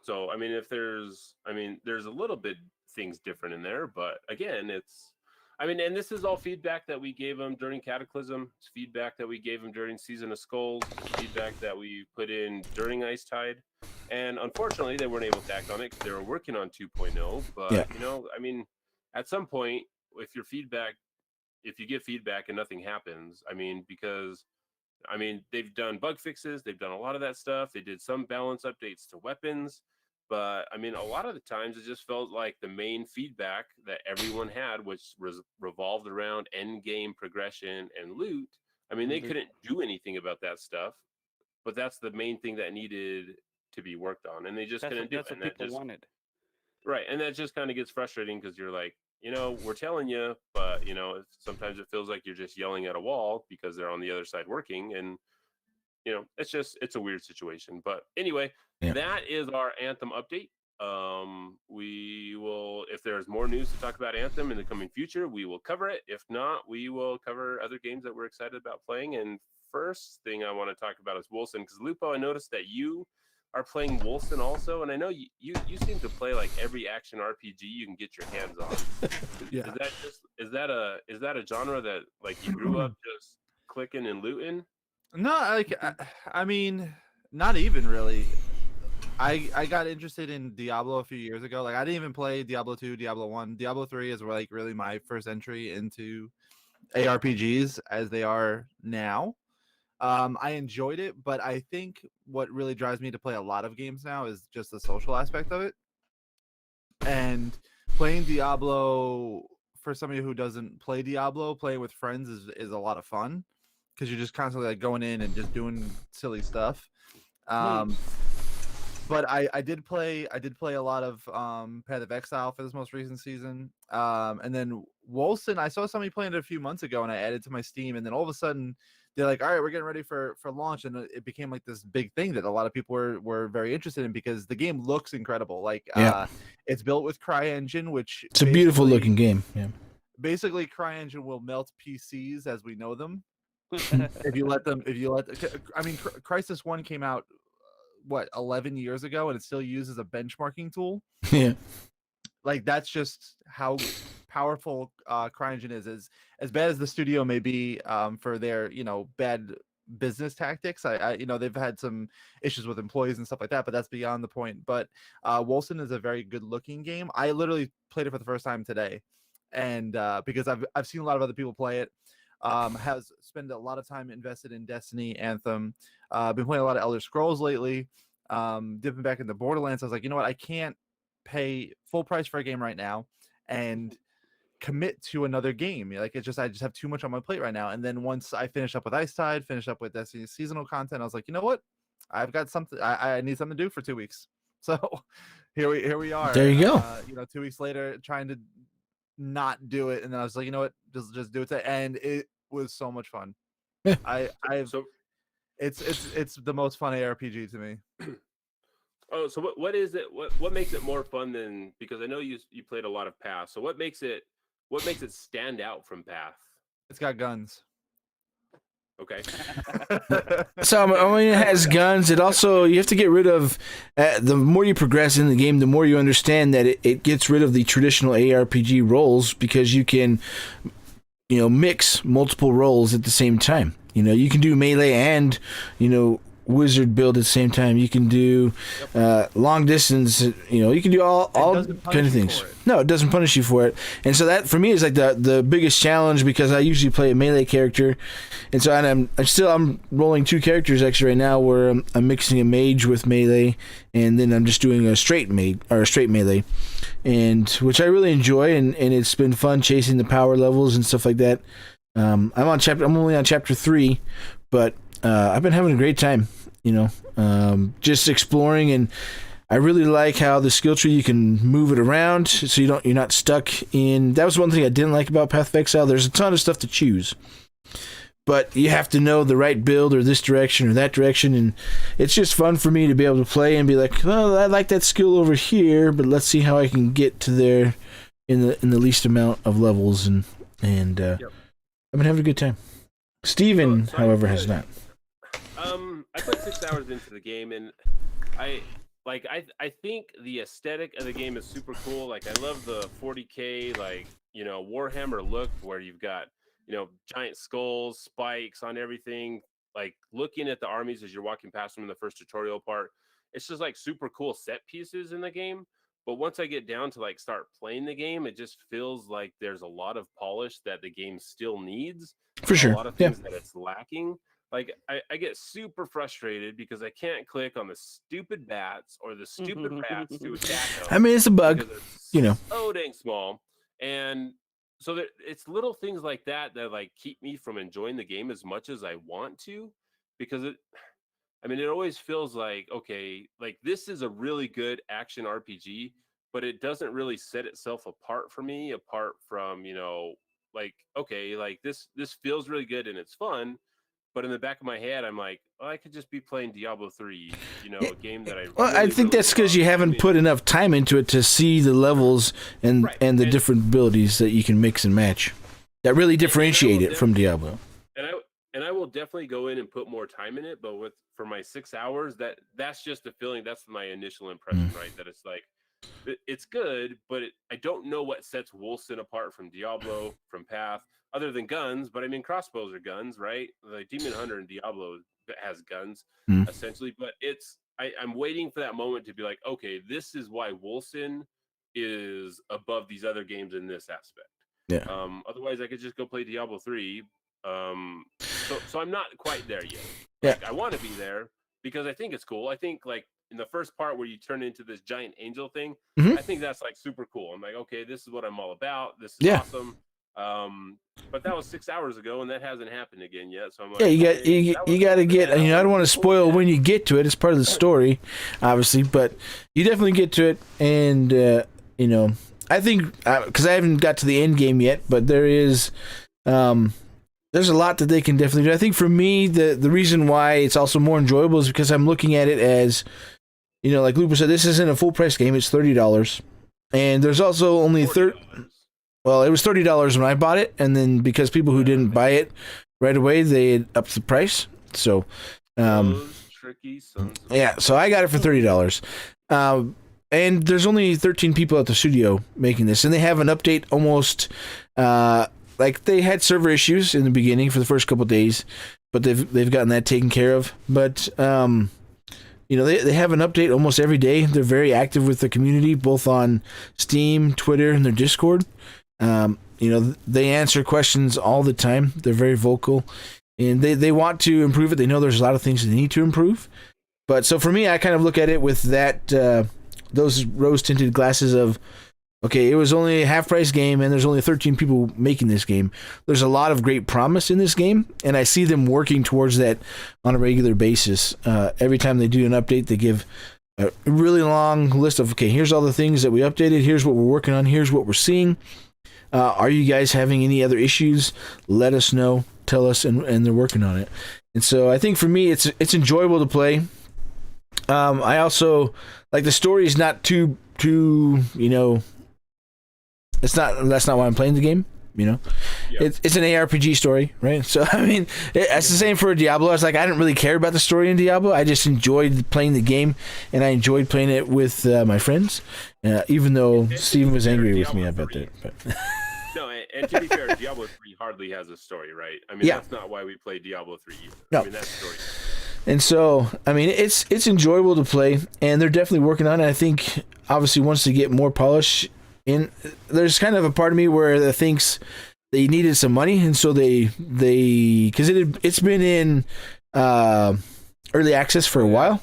So there's a little bit things different in there, but again, and this is all feedback that we gave them during Cataclysm. It's feedback that we gave them during Season of Skulls. Feedback that we put in during Icetide. And unfortunately, they weren't able to act on it because they were working on 2.0. But, at some point, if you get feedback and nothing happens, because they've done bug fixes. They've done a lot of that stuff. They did some balance updates to weapons. But a lot of the times it just felt like the main feedback that everyone had, which revolved around end game progression and loot. They couldn't do anything about that stuff, but that's the main thing that needed to be worked on, and they just couldn't do it. That's what people wanted. Right, and that just kind of gets frustrating because you're like, we're telling you, but sometimes it feels like you're just yelling at a wall because they're on the other side working, and it's a weird situation. But anyway, that is our Anthem update. We will, if there's more news to talk about Anthem in the coming future, we will cover it. If not, we will cover other games that we're excited about playing. And first thing I want to talk about is Wolcen, because Lupo, I noticed that you are playing Wolcen also, and I know you seem to play like every action RPG you can get your hands on. Yeah. Is that a genre that like you grew up just clicking and looting? No, like not even really. I got interested in Diablo a few years ago. Like I didn't even play Diablo 2, Diablo 1. Diablo 3 is like really my first entry into ARPGs as they are now. I enjoyed it, but I think what really drives me to play a lot of games now is just the social aspect of it. And playing Diablo, for somebody who doesn't play Diablo, playing with friends is a lot of fun because you're just constantly like going in and just doing silly stuff. but I did play a lot of Path of Exile for this most recent season. And then Wolcen, I saw somebody playing it a few months ago, and I added to my Steam, and then all of a sudden they're like, all right, we're getting ready for launch, and it became like this big thing that a lot of people were very interested in because the game looks incredible. Like it's built with CryEngine, which It's a beautiful looking game. Yeah. Basically, CryEngine will melt PCs as we know them. if you let, I mean, Crisis 1 came out what 11 years ago, and it's still used as a benchmarking tool. Yeah. Like that's just how powerful CryEngine is. As bad as the studio may be for their bad business tactics, I they've had some issues with employees and stuff like that, but that's beyond the point. But Wolcen is a very good looking game. I literally played it for the first time today, and because I've seen a lot of other people play it. Has spent a lot of time invested in Destiny, Anthem. Been playing a lot of Elder Scrolls lately. Dipping back into Borderlands. I was like, you know what? I can't pay full price for a game right now and commit to another game. Like I just have too much on my plate right now. And then once I finish up with Icetide, finish up with Destiny seasonal content, I was like, you know what? I've got something. I need something to do for 2 weeks. So here we are. There you go. 2 weeks later, trying to not do it, and then I was like, you know what, just do it and it was so much fun. Yeah. It's the most fun ARPG to me. Oh, so what is it, what makes it more fun than, because I know you played a lot of Path, so what makes it stand out from Path? It's got guns. Okay. So I mean, it has guns. It also, you have to get rid of, the more you progress in the game, the more you understand that it gets rid of the traditional ARPG roles, because you can, mix multiple roles at the same time. You can do melee and, wizard build at the same time. You can do long distance, you can do all kind of things. No, it doesn't punish you for it. And so that for me is like the biggest challenge, because I usually play a melee character, and so I'm rolling 2 characters actually right now, where I'm mixing a mage with melee, and then I'm just doing a straight melee, and which I really enjoy, and it's been fun chasing the power levels and stuff like that. I'm only on chapter 3, but I've been having a great time, just exploring, and I really like how the skill tree, you can move it around, so you're not stuck in. That was one thing I didn't like about Path of Exile. There's a ton of stuff to choose, but you have to know the right build, or this direction or that direction, and it's just fun for me to be able to play and be like, well, I like that skill over here, but let's see how I can get to there in the least amount of levels, and I've been having a good time. Steven, however, has not. I put 6 hours into the game, and I think the aesthetic of the game is super cool. Like, I love the 40K, Warhammer look, where you've got, giant skulls, spikes on everything. Like, looking at the armies as you're walking past them in the first tutorial part, it's just like super cool set pieces in the game. But once I get down to start playing the game, it just feels like there's a lot of polish that the game still needs. For sure. A lot of things that it's lacking. Like, I get super frustrated because I can't click on the stupid bats or the stupid rats to attack them. I mean, it's a bug, so dang small. And so it's little things like that keep me from enjoying the game as much as I want to, because it always feels like, okay, this is a really good action RPG, but it doesn't really set itself apart for me, apart from, this feels really good and it's fun. But in the back of my head, I'm like, I could just be playing Diablo 3, a game that I. Well, I think that's because you haven't put enough time into it to see the levels and the different abilities that you can mix and match that really differentiate it from Diablo. And I will definitely go in and put more time in it, but for my 6 hours, that's just the feeling. That's my initial impression, right? That it's like, it's good, but I don't know what sets Wolcen apart from Diablo, from Path, other than guns. But I mean, crossbows are guns, right? Like Demon Hunter in Diablo has guns, essentially. But I'm waiting for that moment to be like, okay, this is why Wolcen is above these other games in this aspect. Yeah. Otherwise, I could just go play Diablo 3. So I'm not quite there yet. Yeah. I want to be there because I think it's cool. I think in the first part where you turn into this giant angel thing, I think that's super cool. I'm like, okay, this is what I'm all about. This is awesome. But that was 6 hours ago, and that hasn't happened again yet. So I'm like, Yeah, you got okay, you, that you was got to over get. an You know, I don't hour want to before spoil that. when you get to it. It's part of the story, obviously, but you definitely get to it, and you know, I think because I haven't got to the end game yet, but there's a lot that they can definitely do. I think for me, the reason why it's also more enjoyable is because I'm looking at it as, you know, like Lupo said, this isn't a full price game. It's $30, and there's also only $40. Well, it was $30 when I bought it, and then because people who didn't buy it right away, they had upped the price. So, Those tricky sons of yeah, so I got it for $30. And there's only 13 people at the studio making this, and they have an update almost. Like they had server issues in the beginning for the first couple of days, but they've gotten that taken care of. But you know, they have an update almost every day. They're very active with the community, both on Steam, Twitter, and their Discord. You know, they answer questions all the time. They're very vocal, and they want to improve it. They know there's a lot of things they need to improve. But so for me, I kind of look at it with that those rose-tinted glasses of, okay, it was only a half-price game, and there's only 13 people making this game. There's a lot of great promise in this game, and I see them working towards that on a regular basis. Every time they do an update, they give a really long list of, okay, here's all the things that we updated, here's what we're working on, here's what we're seeing. Are you guys having any other issues? Let us know, tell us, and they're working on it. And so I think for me, it's enjoyable to play. I also, like, the story is not too, you know, that's not why I'm playing the game, you know. Yep. It's an ARPG story, right? So I mean, it's the same for Diablo. I was like, I didn't really care about the story in Diablo. I just enjoyed playing the game, and I enjoyed playing it with my friends, even though Steven was angry with me about that. But No, and to be fair, Diablo 3 hardly has a story, right? I mean, Yeah. that's not why we play Diablo 3 either. No. I mean, that's story. And so, I mean, it's enjoyable to play, and they're definitely working on it. I think, obviously, once they get more polish in, there's kind of a part of me where that thinks they needed some money, and so they because it's been in early access for a while,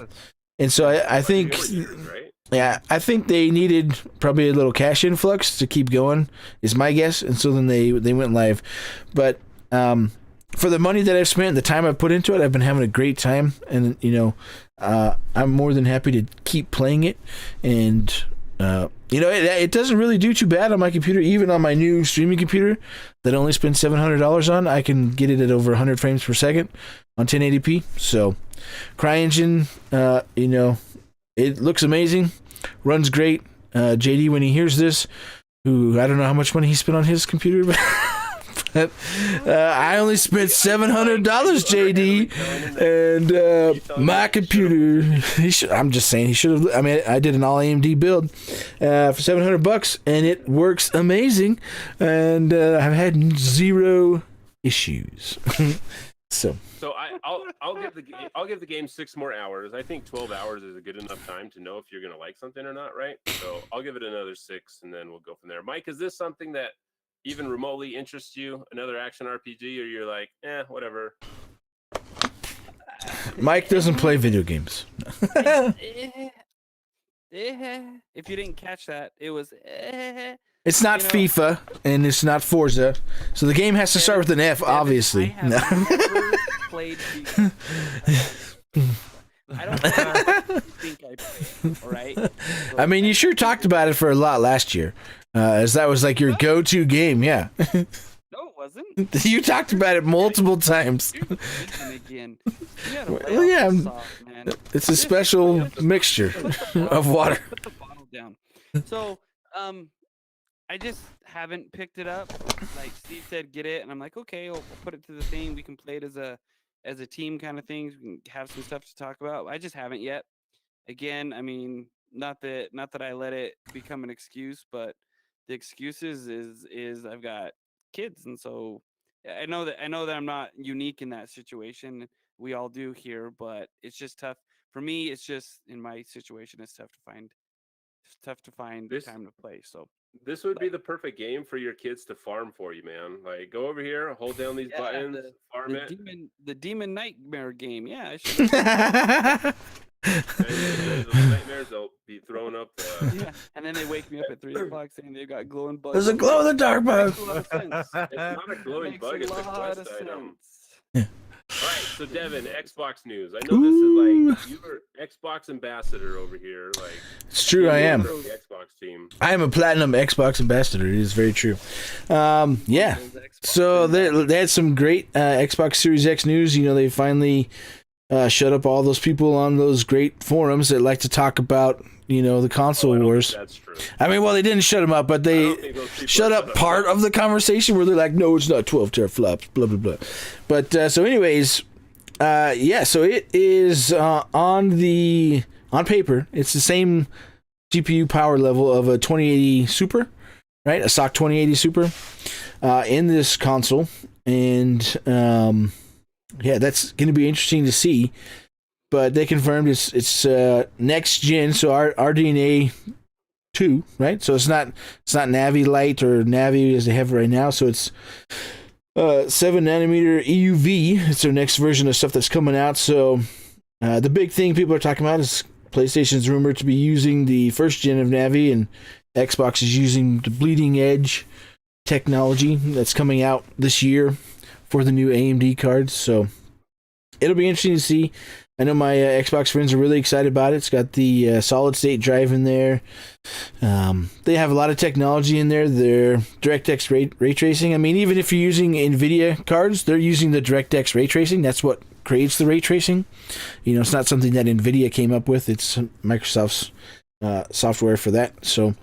and so I think, Right? yeah, I think they needed probably a little cash influx to keep going, is my guess, and so then they went live, but for the money that I've spent, the time I've put into it, I've been having a great time, and you know, I'm more than happy to keep playing it, and you know, it doesn't really do too bad on my computer, even on my new streaming computer that I only spent $700 on. I can get it at over 100 frames per second on 1080p. So, CryEngine, you know, it looks amazing, runs great. JD, when he hears this, who I don't know how much money he spent on his computer, but I only spent $700, JD, and my computer. I'm just saying he should have. I mean, I did an all AMD build for $700, and it works amazing, and I've had zero issues. So I'll give the game 6 more hours. I think 12 hours is a good enough time to know if you're gonna like something or not, right? So I'll give it another 6, and then we'll go from there. Mike, is this something that even remotely interests you? Another action RPG, or you're like, whatever? Mike doesn't play video games. If you didn't catch that, it was. It's not You know- FIFA, and it's not Forza, so the game has to start with an F, obviously. I have never played FIFA. I don't think I played. All right. I mean, you sure talked about it for a lot last year, as that was like your go-to game. Yeah, No, it wasn't. you talked about it multiple times. You're thinking again. You gotta lay Well, off yeah, the sauce, man. It's a special mixture of water. Put the bottle down. So, I just haven't picked it up. Like Steve said, get it, and I'm like, okay, we'll put it to the thing. We can play it as a team kind of thing. We can have some stuff to talk about. I just haven't yet. Again, I mean, not that I let it become an excuse, but the excuses is I've got kids, and so I know that I'm not unique in that situation. We all do here, but it's just tough for me. It's just in my situation, it's tough to find This- time to play. So This would be the perfect game for your kids to farm for you, man. Like, go over here, hold down these buttons, farm it. The demon nightmare game. Yeah, I should. And those nightmares, they'll be throwing up. Yeah, and then they wake me up at 3 o'clock saying they've got glowing bugs. There's a glow in the dark bug. Makes a lot of sense. It's not a glowing Makes bug; it's a lot quest of item. sense. All right, so Devin, Xbox news. I know this is like you're Xbox ambassador over here. Like, It's true, I am. The Xbox team. I am a platinum Xbox ambassador. It is very true. Yeah. So they had some great Xbox Series X news. You know, they finally shut up all those people on those great forums that like to talk about, you know, the console wars. That's true. I mean, well, they didn't shut them up, but they shut up part of the conversation where they're like, no, it's not 12 teraflops, blah, blah, blah. But so anyways, yeah, so it is on paper, it's the same GPU power level of a 2080 Super, right? A SOC 2080 Super in this console. And yeah, that's going to be interesting to see. But they confirmed it's next gen, so RDNA 2, right? So it's not Navi Lite or Navi as they have right now. So it's 7 nanometer EUV. It's their next version of stuff that's coming out. So the big thing people are talking about is PlayStation's rumored to be using the first gen of Navi, and Xbox is using the bleeding edge technology that's coming out this year for the new AMD cards. So it'll be interesting to see. I know my Xbox friends are really excited about it. It's got the solid state drive in there. They have a lot of technology in there. Their DirectX ray tracing. I mean, even if you're using NVIDIA cards, they're using the DirectX ray tracing. That's what creates the ray tracing. You know, it's not something that NVIDIA came up with. It's Microsoft's software for that. So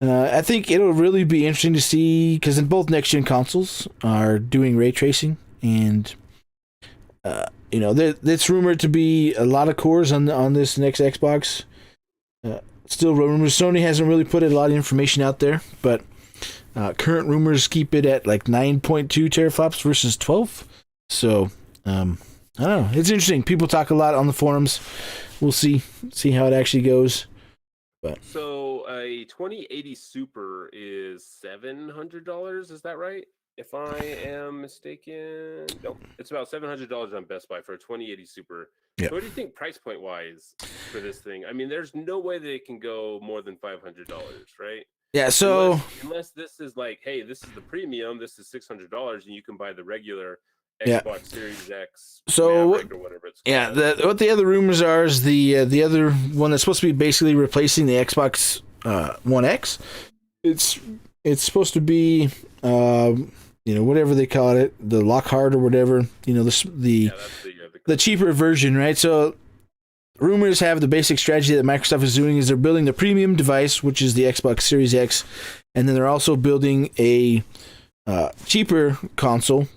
I think it'll really be interesting to see, because in both next-gen consoles are doing ray tracing, and you know, it's rumored to be a lot of cores on this next Xbox. Still rumors. Sony hasn't really put a lot of information out there, but current rumors keep it at like 9.2 teraflops versus 12. So I don't know. It's interesting. People talk a lot on the forums. We'll see how it actually goes. But so a 2080 Super is $700. Is that right? If I am mistaken, no, it's about $700 on Best Buy for a 2080 Super. Yep. So what do you think price point wise for this thing? I mean, there's no way they can go more than $500, right? yeah, so unless this is like, hey, this is the premium, this is $600, and you can buy the regular Yeah. Xbox Series X, So Maverick or whatever it's called. yeah, what the other rumors are is the other one that's supposed to be basically replacing the Xbox One X. It's supposed to be you know, whatever they call it, the Lockhart or whatever, you know, the cheaper version, right? So rumors have the basic strategy that Microsoft is doing is they're building the premium device, which is the Xbox Series X, and then they're also building a cheaper console,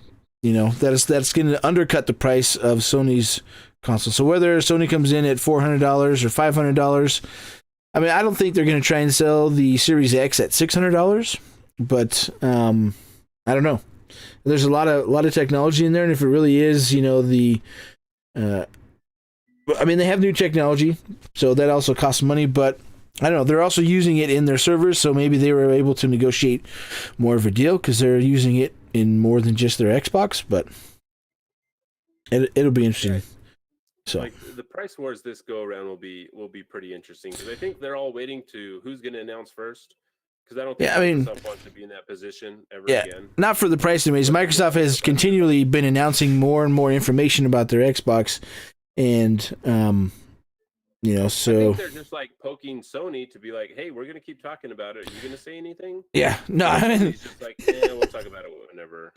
you know, that's going to undercut the price of Sony's console. So whether Sony comes in at $400 or $500, I mean, I don't think they're going to try and sell the Series X at $600, but I don't know. There's a lot of technology in there, and if it really is, you know, I mean, they have new technology, so that also costs money, but I don't know. They're also using it in their servers, so maybe they were able to negotiate more of a deal because they're using it in more than just their Xbox, but it'll be interesting. So like the price wars this go around will be pretty interesting, because I think they're all waiting to who's going to announce first. Because I don't think Microsoft wants to be in that position ever again. Not for the price anyways. Microsoft has continually been announcing more and more information about their Xbox, and you know, so I think they're just like poking Sony to be like, "Hey, we're going to keep talking about it. Are you going to say anything?" Yeah, no, I mean, he's just like, "Yeah, we'll talk about it whenever."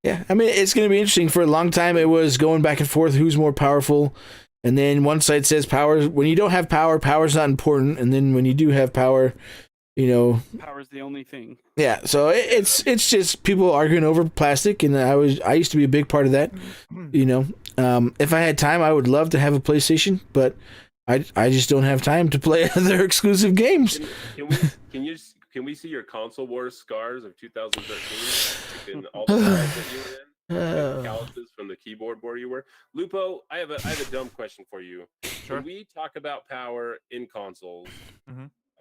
Yeah, I mean, it's going to be interesting. For a long time, it was going back and forth, who's more powerful, and then one side says power. When you don't have power, power's not important, and then when you do have power, you know, power's the only thing. Yeah, so it's just people arguing over plastic, and I used to be a big part of that. You know, if I had time, I would love to have a PlayStation, but I just don't have time to play their exclusive games. Can we see your console wars scars of 2013? Like all the scars that you were in, and calluses from the keyboard where you were. Lupo, I have a dumb question for you. Sure. When we talk about power in consoles,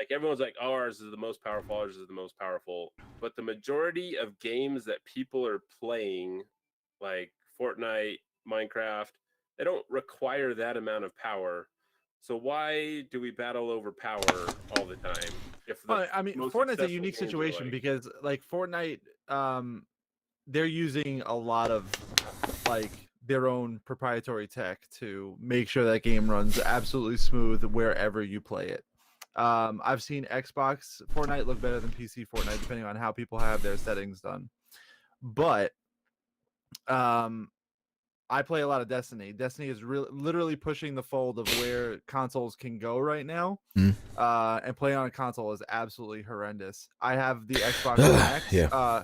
Like everyone's like, oh, ours is the most powerful, ours is the most powerful. But the majority of games that people are playing, like Fortnite, Minecraft, they don't require that amount of power. So why do we battle over power all the time? If Well, I mean, most Fortnite's a successful unique games are situation like- because like Fortnite, they're using a lot of like their own proprietary tech to make sure that game runs absolutely smooth wherever you play it. I've seen Xbox Fortnite look better than PC Fortnite depending on how people have their settings done. But I play a lot of Destiny. Destiny is literally pushing the fold of where consoles can go right now. Mm. And playing on a console is absolutely horrendous. I have the Xbox One X. Yeah.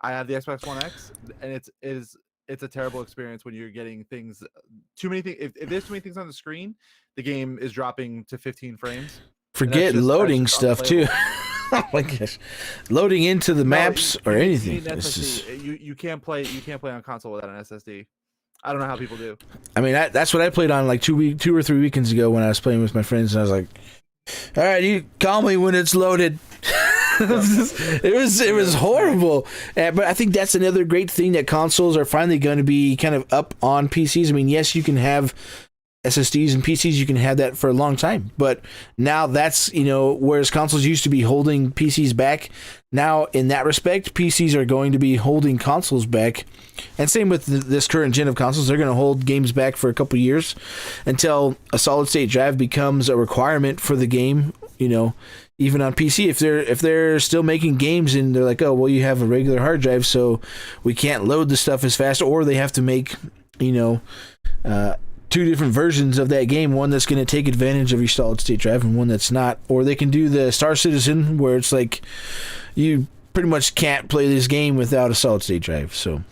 I have the Xbox One X, and it's a terrible experience when you're getting things too many things. If there's too many things on the screen, the game is dropping to 15 frames. Forget that's loading just stuff too. Oh my gosh, loading into the maps or you anything. need an It's SSD. just, You can't play on console without an SSD. I don't know how people do. I mean, that's what I played on like 2 or 3 weekends ago when I was playing with my friends, and I was like, "All right, you call me when it's loaded." it was horrible, but I think that's another great thing that consoles are finally going to be kind of up on PCs. I mean, yes, you can have SSDs and PCs, you can have that for a long time, but now that's, whereas consoles used to be holding PCs back, now in that respect PCs are going to be holding consoles back. And same with this current gen of consoles, they're going to hold games back for a couple years until a solid state drive becomes a requirement for the game, even on PC. If they're still making games and they're like, oh well, you have a regular hard drive, so we can't load the stuff as fast, or they have to make 2 different versions of that game, one that's going to take advantage of your solid state drive and one that's not. Or they can do the Star Citizen where it's like you pretty much can't play this game without a solid state drive. So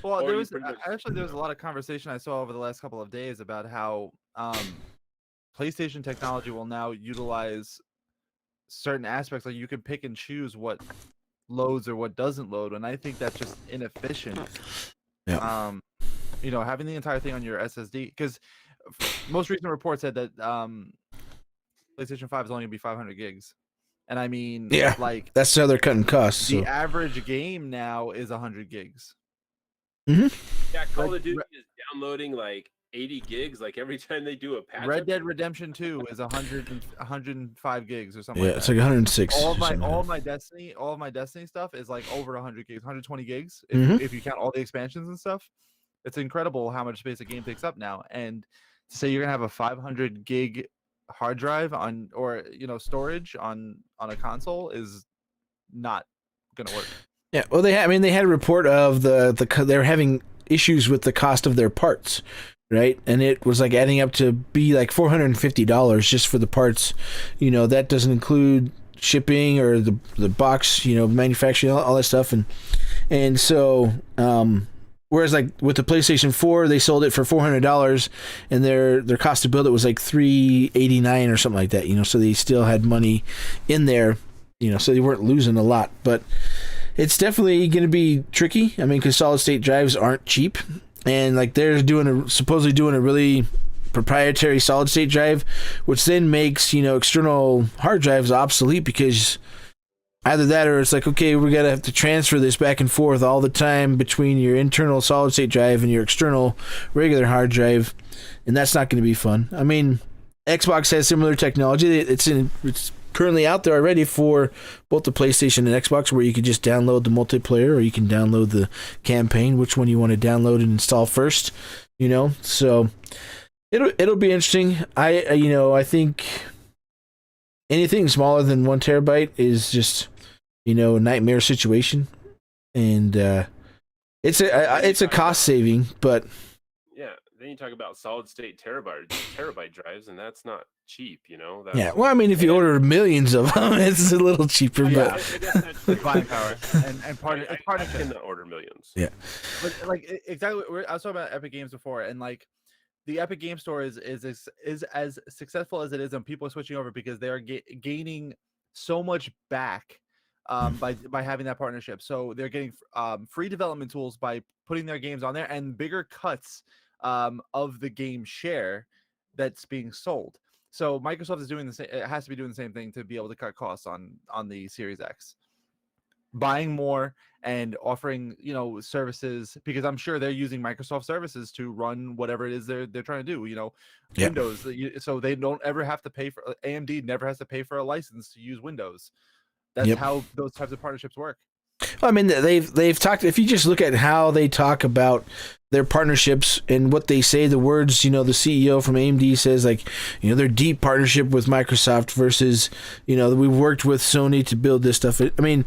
well, Or there you was pretty much- there was a lot of conversation I saw over the last couple of days about how PlayStation technology will now utilize certain aspects, like you can pick and choose what loads or what doesn't load, and I think that's just inefficient. Yeah. Having the entire thing on your SSD, because most recent reports said that PlayStation 5 is only gonna be 500 gigs, and I mean, Yeah. like that's how they're cutting costs. the So. average game now is 100 gigs. Yeah, Call Red- of Duty is downloading like 80 gigs like every time they do a patch. Red update. Dead Redemption 2 is 105 gigs or something. Yeah, like it's that. like 106. all or of my something. all of my Destiny stuff is like over 100 gigs, 120 gigs Mhm. if you count all the expansions and stuff. It's incredible how much space a game takes up now. And to say you're gonna have a 500 gig hard drive on, or storage on a console is not gonna work. Yeah, well, they had a report of they're having issues with the cost of their parts, right? And it was like adding up to be like $450 just for the parts. That doesn't include shipping or the box, manufacturing, all that stuff, and so whereas like with the PlayStation 4, they sold it for $400, and their cost to build it was like $389 or something like that. So they still had money in there, so they weren't losing a lot, but. It's definitely going to be tricky. I mean, because solid state drives aren't cheap, and like they're supposedly doing a really proprietary solid state drive, which then makes external hard drives obsolete, because either that or it's like, okay, we're gonna have to transfer this back and forth all the time between your internal solid state drive and your external regular hard drive, and that's not going to be fun. I mean, Xbox has similar technology. It's currently out there already for both the PlayStation and Xbox, where you could just download the multiplayer or you can download the campaign, which one you want to download and install first, so it'll be interesting. I think anything smaller than 1 terabyte is just a nightmare situation, and it's a cost saving, but Yeah, then you talk about solid state terabyte drives, and that's not cheap. yeah, well, I mean, if you order millions of them, it's a little cheaper, Yeah. but I guess that's true. It's buying power, and part I it's part of it. cannot order millions. Yeah. But like exactly, I was talking about Epic Games before, and like the Epic Game Store is as successful as it is, and people are switching over because they are gaining so much back by having that partnership. So they're getting free development tools by putting their games on there, and bigger cuts of the game share that's being sold. So Microsoft is doing the same. It has to be doing the same thing to be able to cut costs on the Series X, buying more and offering services, because I'm sure they're using Microsoft services to run whatever it is they're trying to do. Yeah. Windows, so they don't ever have to pay for AMD never has to pay for a license to use Windows. That's Yep. how those types of partnerships work. I mean, they've talked. If you just look at how they talk about their partnerships and what they say, the words, the CEO from AMD says, like, their deep partnership with Microsoft versus, we've worked with Sony to build this stuff. I mean,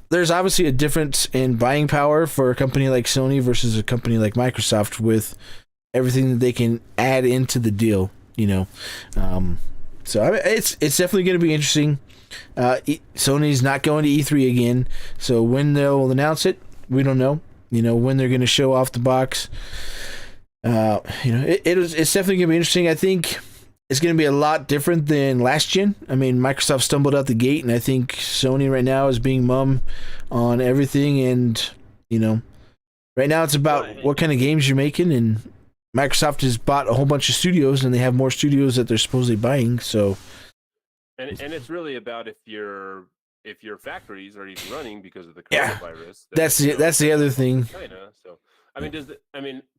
there's obviously a difference in buying power for a company like Sony versus a company like Microsoft with everything that they can add into the deal. So I mean, it's definitely going to be interesting. Sony's not going to E3 again, so when they'll announce it, we don't know. When they're going to show off the box. It's definitely going to be interesting. I think it's going to be a lot different than last gen. I mean, Microsoft stumbled out the gate, and I think Sony right now is being mum on everything. And right now it's about what kind of games you're making, and Microsoft has bought a whole bunch of studios, and they have more studios that they're supposedly buying. So. And it's really about if your factories are even running because of the coronavirus. That's the other thing. China. So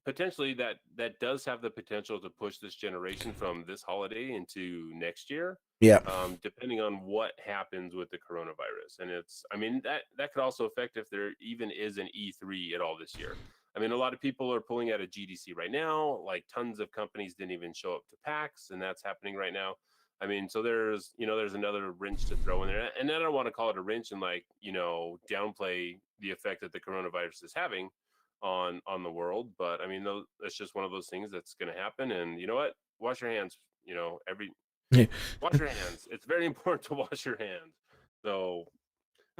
potentially that does have the potential to push this generation from this holiday into next year. Yeah. Depending on what happens with the coronavirus, and that could also affect if there even is an E3 at all this year. I mean, a lot of people are pulling out of GDC right now. Like tons of companies didn't even show up to PAX, and that's happening right now. I mean, so there's another wrench to throw in there, and I don't want to call it a wrench and downplay the effect that the coronavirus is having on the world. But I mean, that's just one of those things that's going to happen. And you know what? Wash your hands. Wash your hands. It's very important to wash your hands. So,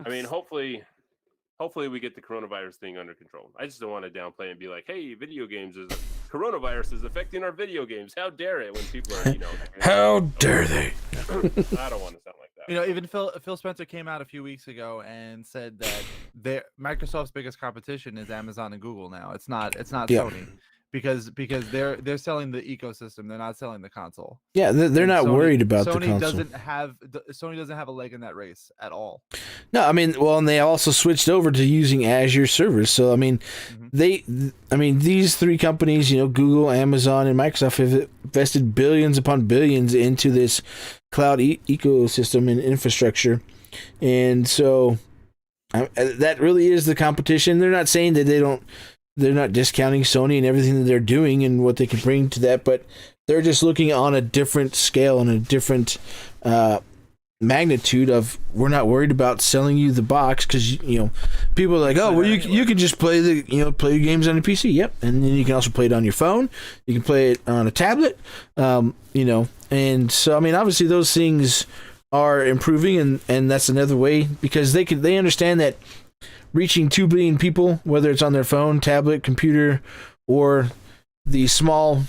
I mean, hopefully we get the coronavirus thing under control. I just don't want to downplay and be like, hey, coronavirus is affecting our video games. How dare it when people are, How dare they? I don't want to sound like that. Even Phil Spencer came out a few weeks ago and said that Microsoft's biggest competition is Amazon and Google now. It's not Sony. Because they're selling the ecosystem, they're not selling the console. Yeah, they're not worried about the console. Sony doesn't have a leg in that race at all. No, I mean, well, and they also switched over to using Azure servers. So I mean, these three companies, Google, Amazon, and Microsoft have invested billions upon billions into this cloud ecosystem and infrastructure, and so that really is the competition. They're not saying that they're not discounting Sony and everything that they're doing and what they can bring to that, but they're just looking on a different scale and a different magnitude of, we're not worried about selling you the box because people are like, oh, well, you can just play play your games on a PC. Yep, and then you can also play it on your phone. You can play it on a tablet. And so I mean, obviously those things are improving, and that's another way, because they understand that reaching 2 billion people, whether it's on their phone, tablet, computer, or the small,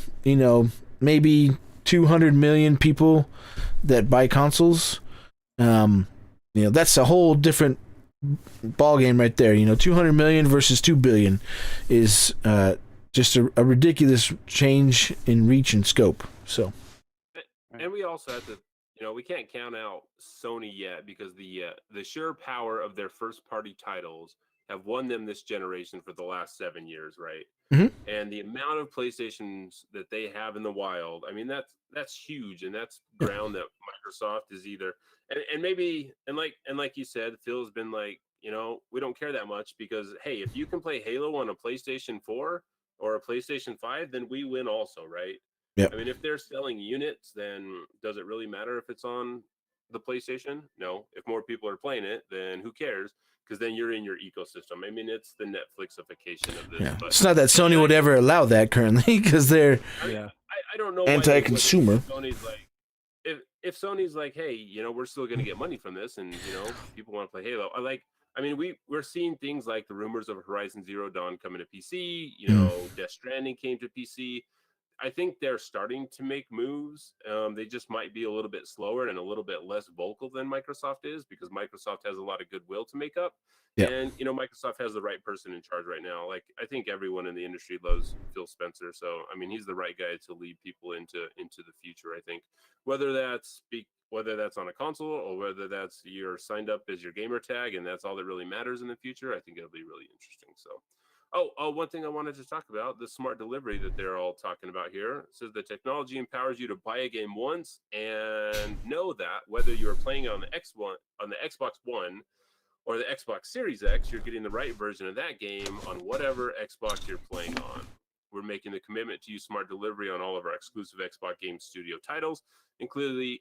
maybe 200 million people that buy consoles, that's a whole different ball game right there. 200 million versus 2 billion is just a ridiculous change in reach and scope. So, and we also have to, we can't count out Sony yet, because the sheer power of their first party titles have won them this generation for the last 7 years, right? Mm-hmm. And the amount of PlayStations that they have in the wild, I mean, that's huge, and that's ground that Microsoft is either, and maybe, and like you said, Phil's been like, we don't care that much, because hey, if you can play Halo on a PlayStation 4 or a PlayStation 5, then we win also, right? Yeah. I mean, if they're selling units, then does it really matter if it's on the PlayStation? No. If more people are playing it, then who cares? Because then you're in your ecosystem. I mean, it's the Netflixification of this. Yeah. But It's not that Sony would ever allow that currently, because they're I don't know. anti-consumer. Sony's like, if Sony's like, hey, we're still going to get money from this, and people want to play Halo. We're seeing things like the rumors of Horizon Zero Dawn coming to PC. Death Stranding came to PC. I think they're starting to make moves. They just might be a little bit slower and a little bit less vocal than Microsoft is, because Microsoft has a lot of goodwill to make up. Yeah. And Microsoft has the right person in charge right now. Like, I think everyone in the industry loves Phil Spencer, so I mean, he's the right guy to lead people into the future. I think whether that's on a console or whether that's you're signed up as your gamer tag and that's all that really matters in the future, I think it'll be really interesting. So. Oh, one thing I wanted to talk about, the smart delivery that they're all talking about here. It says the technology empowers you to buy a game once and know that whether you're playing it on the Xbox One or the Xbox Series X, you're getting the right version of that game on whatever Xbox you're playing on. We're making the commitment to use smart delivery on all of our exclusive Xbox Game Studio titles, including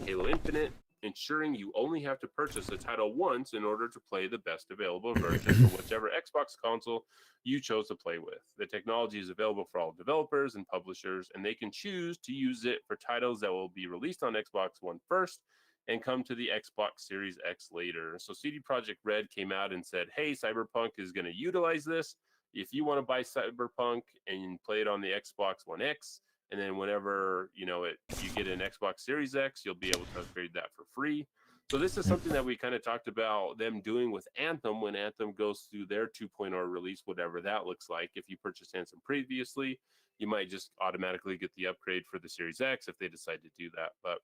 Halo Infinite, ensuring you only have to purchase a title once in order to play the best available version for whichever Xbox console you chose to play with. The technology is available for all developers and publishers, and they can choose to use it for titles that will be released on Xbox One first and come to the Xbox Series X later. So CD Projekt Red came out and said, hey, Cyberpunk is going to utilize this. If you want to buy Cyberpunk and play it on the Xbox One X, and then whenever you get an Xbox Series X, you'll be able to upgrade that for free. So this is something that we kind of talked about them doing with Anthem when Anthem goes through their 2.0 release, whatever that looks like. If you purchased Anthem previously, you might just automatically get the upgrade for the Series X if they decide to do that. But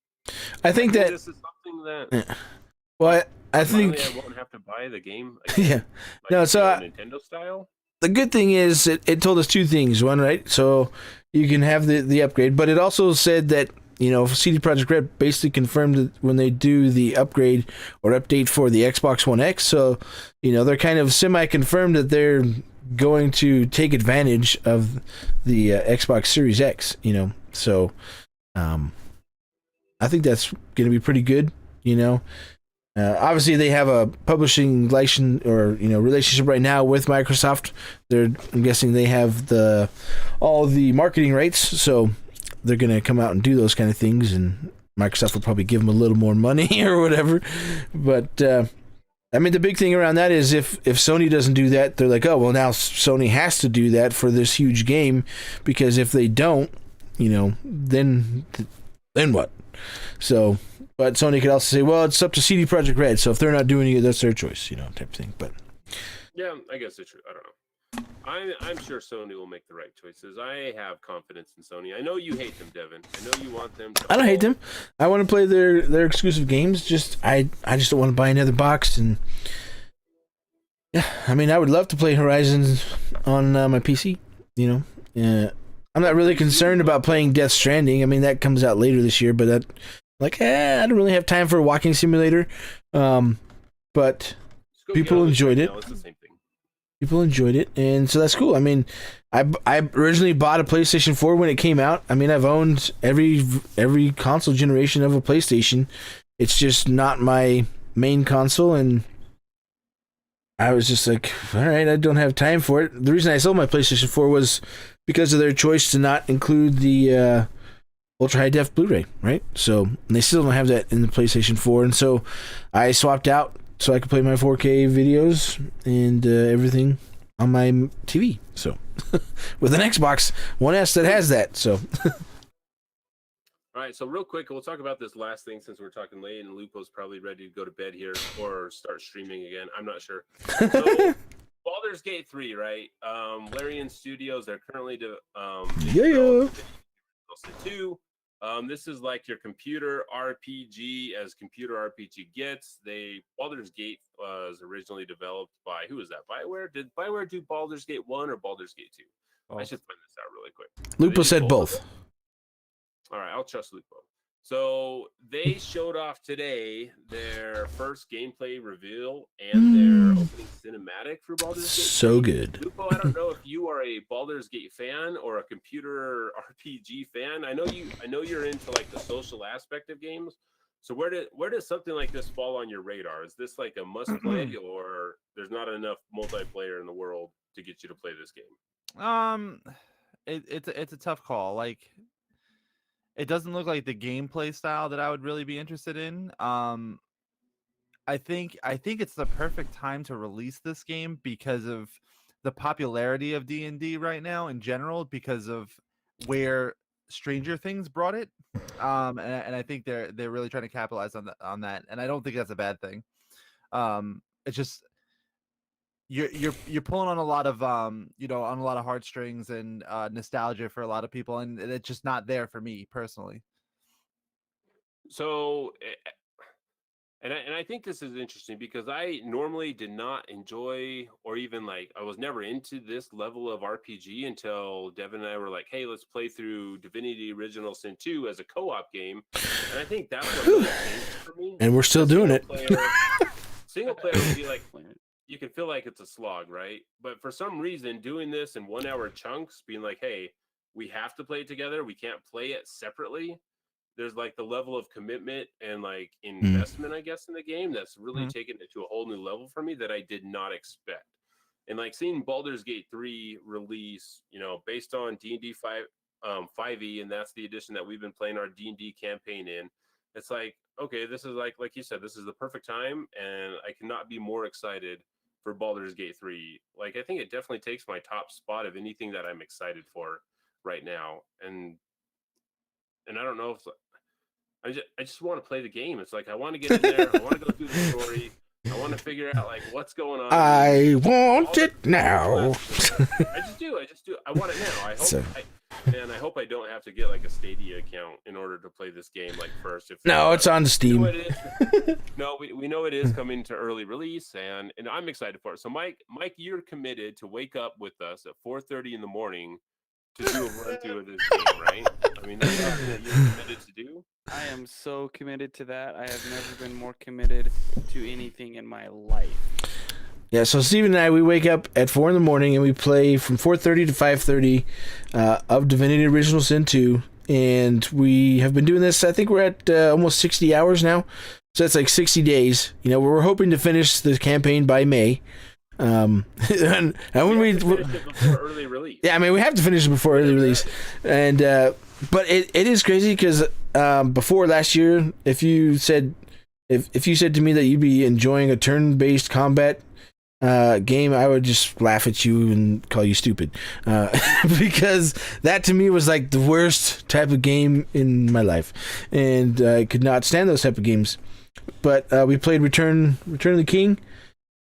I think that this is something that well, I think I won't have to buy the game. Yeah. No, so Nintendo style. The good thing is it told us two things. One, right? So you can have the upgrade, but it also said that, CD Projekt Red basically confirmed that when they do the upgrade or update for the Xbox One X, so, they're kind of semi-confirmed that they're going to take advantage of the Xbox Series X, So I think that's going to be pretty good, Obviously, they have a publishing license or relationship right now with Microsoft. I'm guessing they have all the marketing rights, so they're going to come out and do those kind of things, and Microsoft will probably give them a little more money or whatever. But I mean, the big thing around that is if Sony doesn't do that, they're like, oh well, now Sony has to do that for this huge game, because if they don't, then what? So. But Sony could also say, well, it's up to CD Projekt Red, so if they're not doing it, that's their choice, type of thing. But yeah, I guess it's true. I don't know. I'm sure Sony will make the right choices. I have confidence in Sony. I know you hate them, Devin. I know you want them to. I don't hate them. I want to play their exclusive games. I just don't want to buy another box. And yeah, I mean, I would love to play Horizon on my PC. I'm not really concerned about playing Death Stranding. I mean, that comes out later this year, but I don't really have time for a walking simulator. But people enjoyed it. It's the same thing. People enjoyed it, and so that's cool. I mean, I originally bought a PlayStation 4 when it came out. I mean, I've owned every console generation of a PlayStation. It's just not my main console, and I was just like, all right, I don't have time for it. The reason I sold my PlayStation 4 was because of their choice to not include the ultra high def Blu-ray, right? So they still don't have that in the PlayStation 4, and so I swapped out so I could play my 4K videos and everything on my TV. So with an Xbox One S that has that. So all right, so real quick, we'll talk about this last thing since we're talking late, and Lupo's probably ready to go to bed here or start streaming again. I'm not sure. So, Baldur's Gate 3, right? Larian Studios, they're currently yeah. 2. This is like your computer RPG as computer RPG gets. Baldur's Gate was originally developed by, who is that? BioWare? Did BioWare do Baldur's Gate 1 or Baldur's Gate 2? Oh. I should find this out really quick. Lupo said both. All right, I'll trust Lupo. So they showed off today their first gameplay reveal and their opening cinematic for Baldur's Gate. So good. Lupo, I don't know if you are a Baldur's Gate fan or a computer RPG fan. I know you're into like the social aspect of games. So where does something like this fall on your radar? Is this like a must play, or there's not enough multiplayer in the world to get you to play this game? It's a tough call. Like, it doesn't look like the gameplay style that I would really be interested in. I think it's the perfect time to release this game because of the popularity of D&D right now in general, because of where Stranger Things brought it, and I think they're really trying to capitalize on that, and I don't think that's a bad thing. It's just you're pulling on a lot of on a lot of heartstrings and nostalgia for a lot of people, and it's just not there for me personally. So, and I think this is interesting because I normally did not enjoy or even I was never into this level of RPG until Devin and I were like, hey, let's play through Divinity Original Sin 2 as a co-op game. And I think that's what really changed for me. And we're still doing it. Single player would be you can feel like it's a slog, right? But for some reason, doing this in 1 hour chunks, being like, hey, we have to play it together. We can't play it separately. There's the level of commitment and investment, I guess, in the game that's really taken it to a whole new level for me that I did not expect. And seeing Baldur's Gate 3 release, based on D&D 5e, and that's the edition that we've been playing our D&D campaign in. It's okay, this is like you said, this is the perfect time, and I cannot be more excited for Baldur's Gate 3. I think it definitely takes my top spot of anything that I'm excited for right now. And I don't know if I just want to play the game. It's I want to get in there. I want to go through the story. I want to figure out what's going on. I want it now. I just do. I want it now. I hope I don't have to get a Stadia account in order to play this game first. No, it's on Steam. No, we know it is coming to early release, and I'm excited for it. So Mike, you're committed to wake up with us at 4:30 in the morning to do a run through of this game, right? I mean, that's something that you're committed to do. I am so committed to that. I have never been more committed to anything in my life. Yeah, so Steven and I, we wake up at 4 in the morning and we play from 4:30 to 5:30 of Divinity Original Sin 2. And we have been doing this, I think we're at almost 60 hours now. So that's 60 days. We're hoping to finish the campaign by May. And when we before early release. Yeah, I mean, we have to finish it before early release. And but it is crazy because before last year, if you said to me that you'd be enjoying a turn-based combat game, I would just laugh at you and call you stupid, because that to me was the worst type of game in my life, and I could not stand those type of games. But we played Return of the King,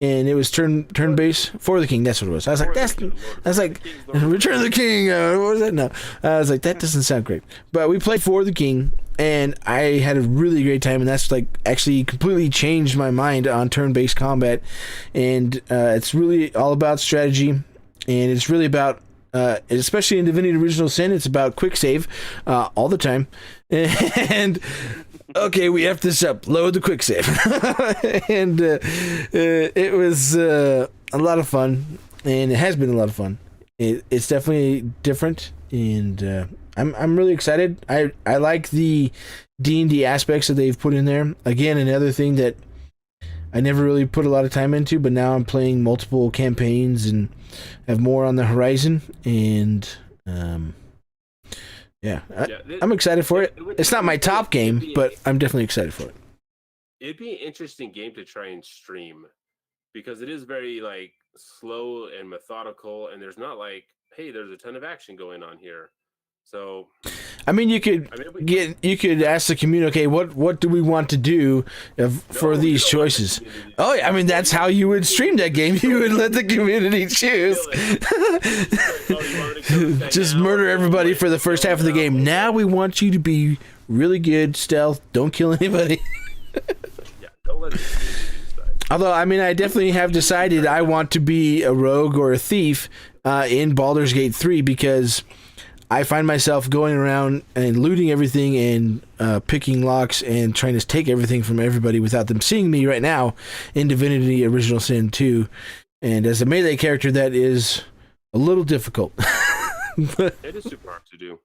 and it was turn based for the King. That's what it was. I was Return of the King. What was that? No, I was that doesn't sound great. But we played For the King, and I had a really great time. And that's actually completely changed my mind on turn based combat. And it's really all about strategy, and it's really about especially in Divinity Original Sin, it's about quick save all the time. And okay, we F this up. Load the quick save. And it was a lot of fun, and it has been a lot of fun. It's definitely different, and I'm really excited. I like the D&D aspects that they've put in there. Again, another thing that I never really put a lot of time into, but now I'm playing multiple campaigns and have more on the horizon, and I'm excited for it. It's not my top game, but I'm definitely excited for it. It'd be an interesting game to try and stream, because it is very slow and methodical, and there's not hey, there's a ton of action going on here. So I mean, you could ask the community, okay, what do we want to do for these choices? Oh, yeah, I mean, that's how you would stream that game. You would let the community choose. Just murder everybody for the first half of the game. Now we want you to be really good stealth. Don't kill anybody. Yeah, don't let the community decide. Although, I mean, I definitely have decided I want to be a rogue or a thief in Baldur's Gate 3, because I find myself going around and looting everything and picking locks and trying to take everything from everybody without them seeing me right now in Divinity Original Sin 2. And as a melee character, that is a little difficult. It is super hard to do.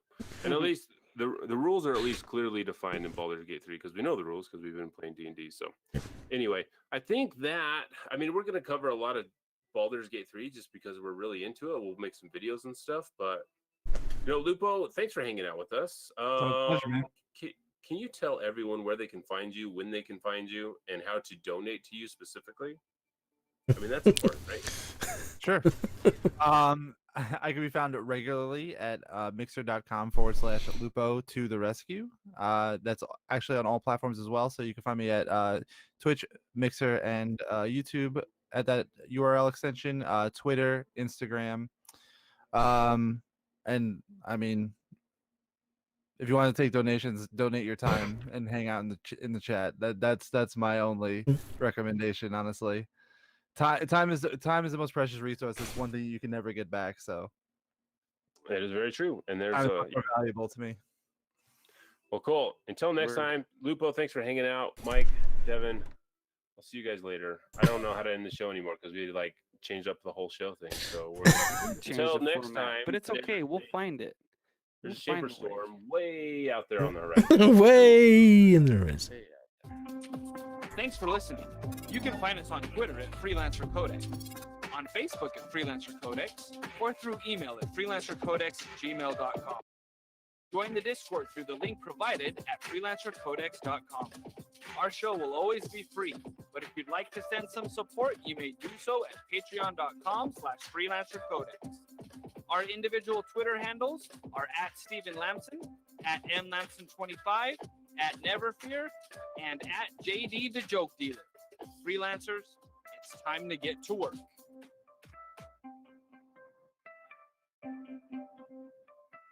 And at least the rules are at least clearly defined in Baldur's Gate 3, because we know the rules because we've been playing D&D. So anyway, I think that, I mean, we're going to cover a lot of Baldur's Gate 3 just because we're really into it. We'll make some videos and stuff, but Lupo, thanks for hanging out with us. Pleasure, man. Can you tell everyone where they can find you, when they can find you, and how to donate to you specifically? I mean, that's important, right? Sure. I can be found regularly at mixer.com/Lupo to the rescue. That's actually on all platforms as well. So you can find me at Twitch, Mixer, and YouTube at that URL extension, Twitter, Instagram. And I mean, if you want to take donations, donate your time and hang out in the chat. That's my only recommendation, honestly. Time is the most precious resource. It's one thing you can never get back. So That is very true. And there's time is a much more valuable to me. well, cool. Until next Word. time, Lupo, thanks for hanging out. Mike, Devin, I'll see you guys later. I don't know how to end the show anymore because we like changed up the whole show thing. So we're Change until the next format, time. but it's okay. We'll find it. There's a We'll find shaper a way. storm way out there on the horizon. Way in the wrist. Thanks for listening. You can find us on Twitter at Freelancer Codex, on Facebook at Freelancer Codex, or through email at freelancercodex@gmail.com. Join the Discord through the link provided at freelancercodex.com. Our show will always be free, but if you'd like to send some support, you may do so at patreon.com/freelancercodex. Our individual Twitter handles are at Stephen Lamson, at mlamson25, at Neverfear, and at JD the Joke Dealer. Freelancers, it's time to get to work.